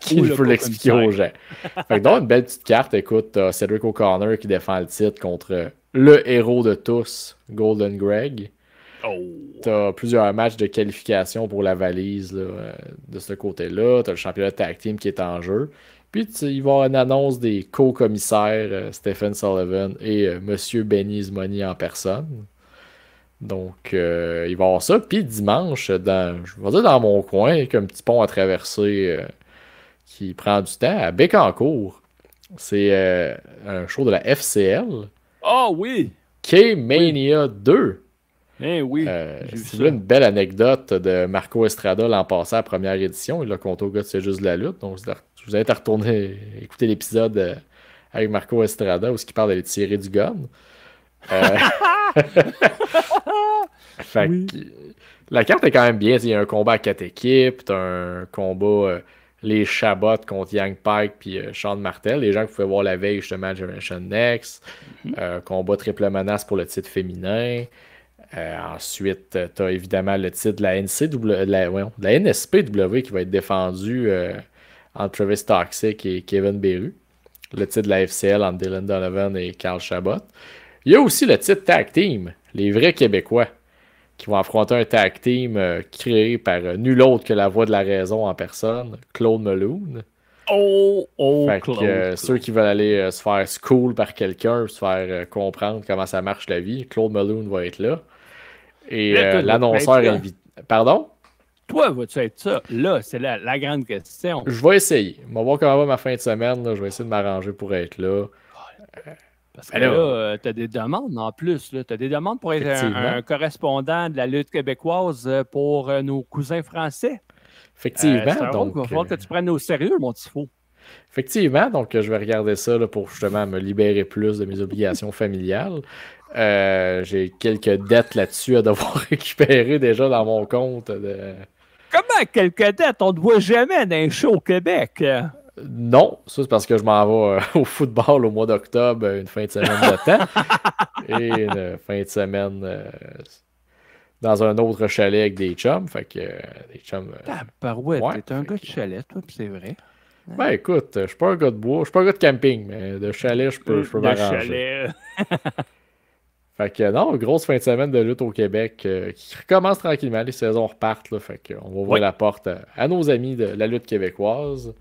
Qui peut l'expliquer aux gens. Fait que donc, une belle petite carte. Écoute, t'as Cedric O'Connor qui défend le titre contre le héros de tous, Golden Greg. Oh. T'as plusieurs matchs de qualification pour la valise là, de ce côté-là. T'as le championnat tag team qui est en jeu. Puis il va y avoir une annonce des co-commissaires Stephen Sullivan et Monsieur Benny Zimani en personne. Donc, il va y avoir ça. Puis dimanche, je vais dire dans mon coin, avec un petit pont à traverser qui prend du temps, à Bécancour. C'est un show de la FCL. Oh oui! K-Mania 2. Eh oui. C'est une belle anecdote de Marco Estrada l'an passé à la première édition. Il l'a conté au gars de C'est juste de la lutte. Donc, je vous invite à retourner écouter l'épisode avec Marco Estrada où il parle d'aller tirer du gun. Fait que, la carte est quand même bien. Il y a un combat à 4 équipes. T'as un combat les Chabot contre Young Pike puis Sean Martel. Les gens que vous pouvez voir la veille justement à Generation Next. Combat triple menace pour le titre féminin. Ensuite, tu as évidemment le titre de la la NSPW qui va être défendu entre Travis Toxic et Kevin Beru. Le titre de la FCL entre Dylan Donovan et Carl Chabot. Il y a aussi le titre Tag Team, les vrais Québécois, qui vont affronter un tag team créé par nul autre que la voix de la raison en personne, Claude Malone. Fait que ceux qui veulent aller se faire school par quelqu'un, se faire comprendre comment ça marche la vie, Claude Malone va être là. Et l'annonceur invite. Pardon? Toi, vas-tu être ça? Là, c'est la grande question. Je vais essayer. On va voir comment va ma fin de semaine. Là. Je vais essayer de m'arranger pour être là. Parce que là, tu as des demandes en plus. Tu as des demandes pour être un correspondant de la lutte québécoise pour nos cousins français. Effectivement. Donc, il va falloir que tu prennes au sérieux, mon Tifo. Effectivement. Donc, je vais regarder ça là, pour justement me libérer plus de mes obligations familiales. J'ai quelques dettes là-dessus à devoir récupérer déjà dans mon compte. Comment quelques dettes? On ne te voit jamais dans un show au Québec. Non, ça c'est parce que je m'en vais au football au mois d'octobre, une fin de semaine de temps. Et une fin de semaine dans un autre chalet avec des chums. Fait que des chums. Tabarouette, t'es un gars de chalet, toi, puis c'est vrai. Ben écoute, je suis pas un gars de bois, je suis pas un gars de camping, mais de chalet, je peux m'arranger. Chalet. Fait que non, grosse fin de semaine de lutte au Québec qui recommence tranquillement. Les saisons repartent. Là, fait qu'on va ouvrir la porte à nos amis de la lutte québécoise.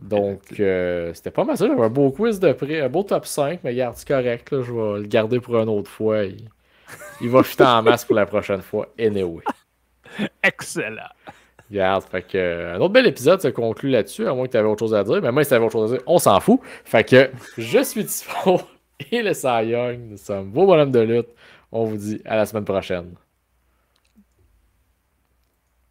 Donc, c'était pas mal ça. J'avais un beau quiz de près, un beau top 5, mais garde, c'est correct. Là, je vais le garder pour une autre fois. Il va fitter en masse pour la prochaine fois. Anyway. Excellent. Regarde, fait que un autre bel épisode se conclut là-dessus, à moins que tu avais autre chose à dire. Mais moi, si tu avais autre chose à dire, on s'en fout. Fait que je suis Tifo et le Cy Young. Nous sommes vos bonhommes de lutte. On vous dit à la semaine prochaine.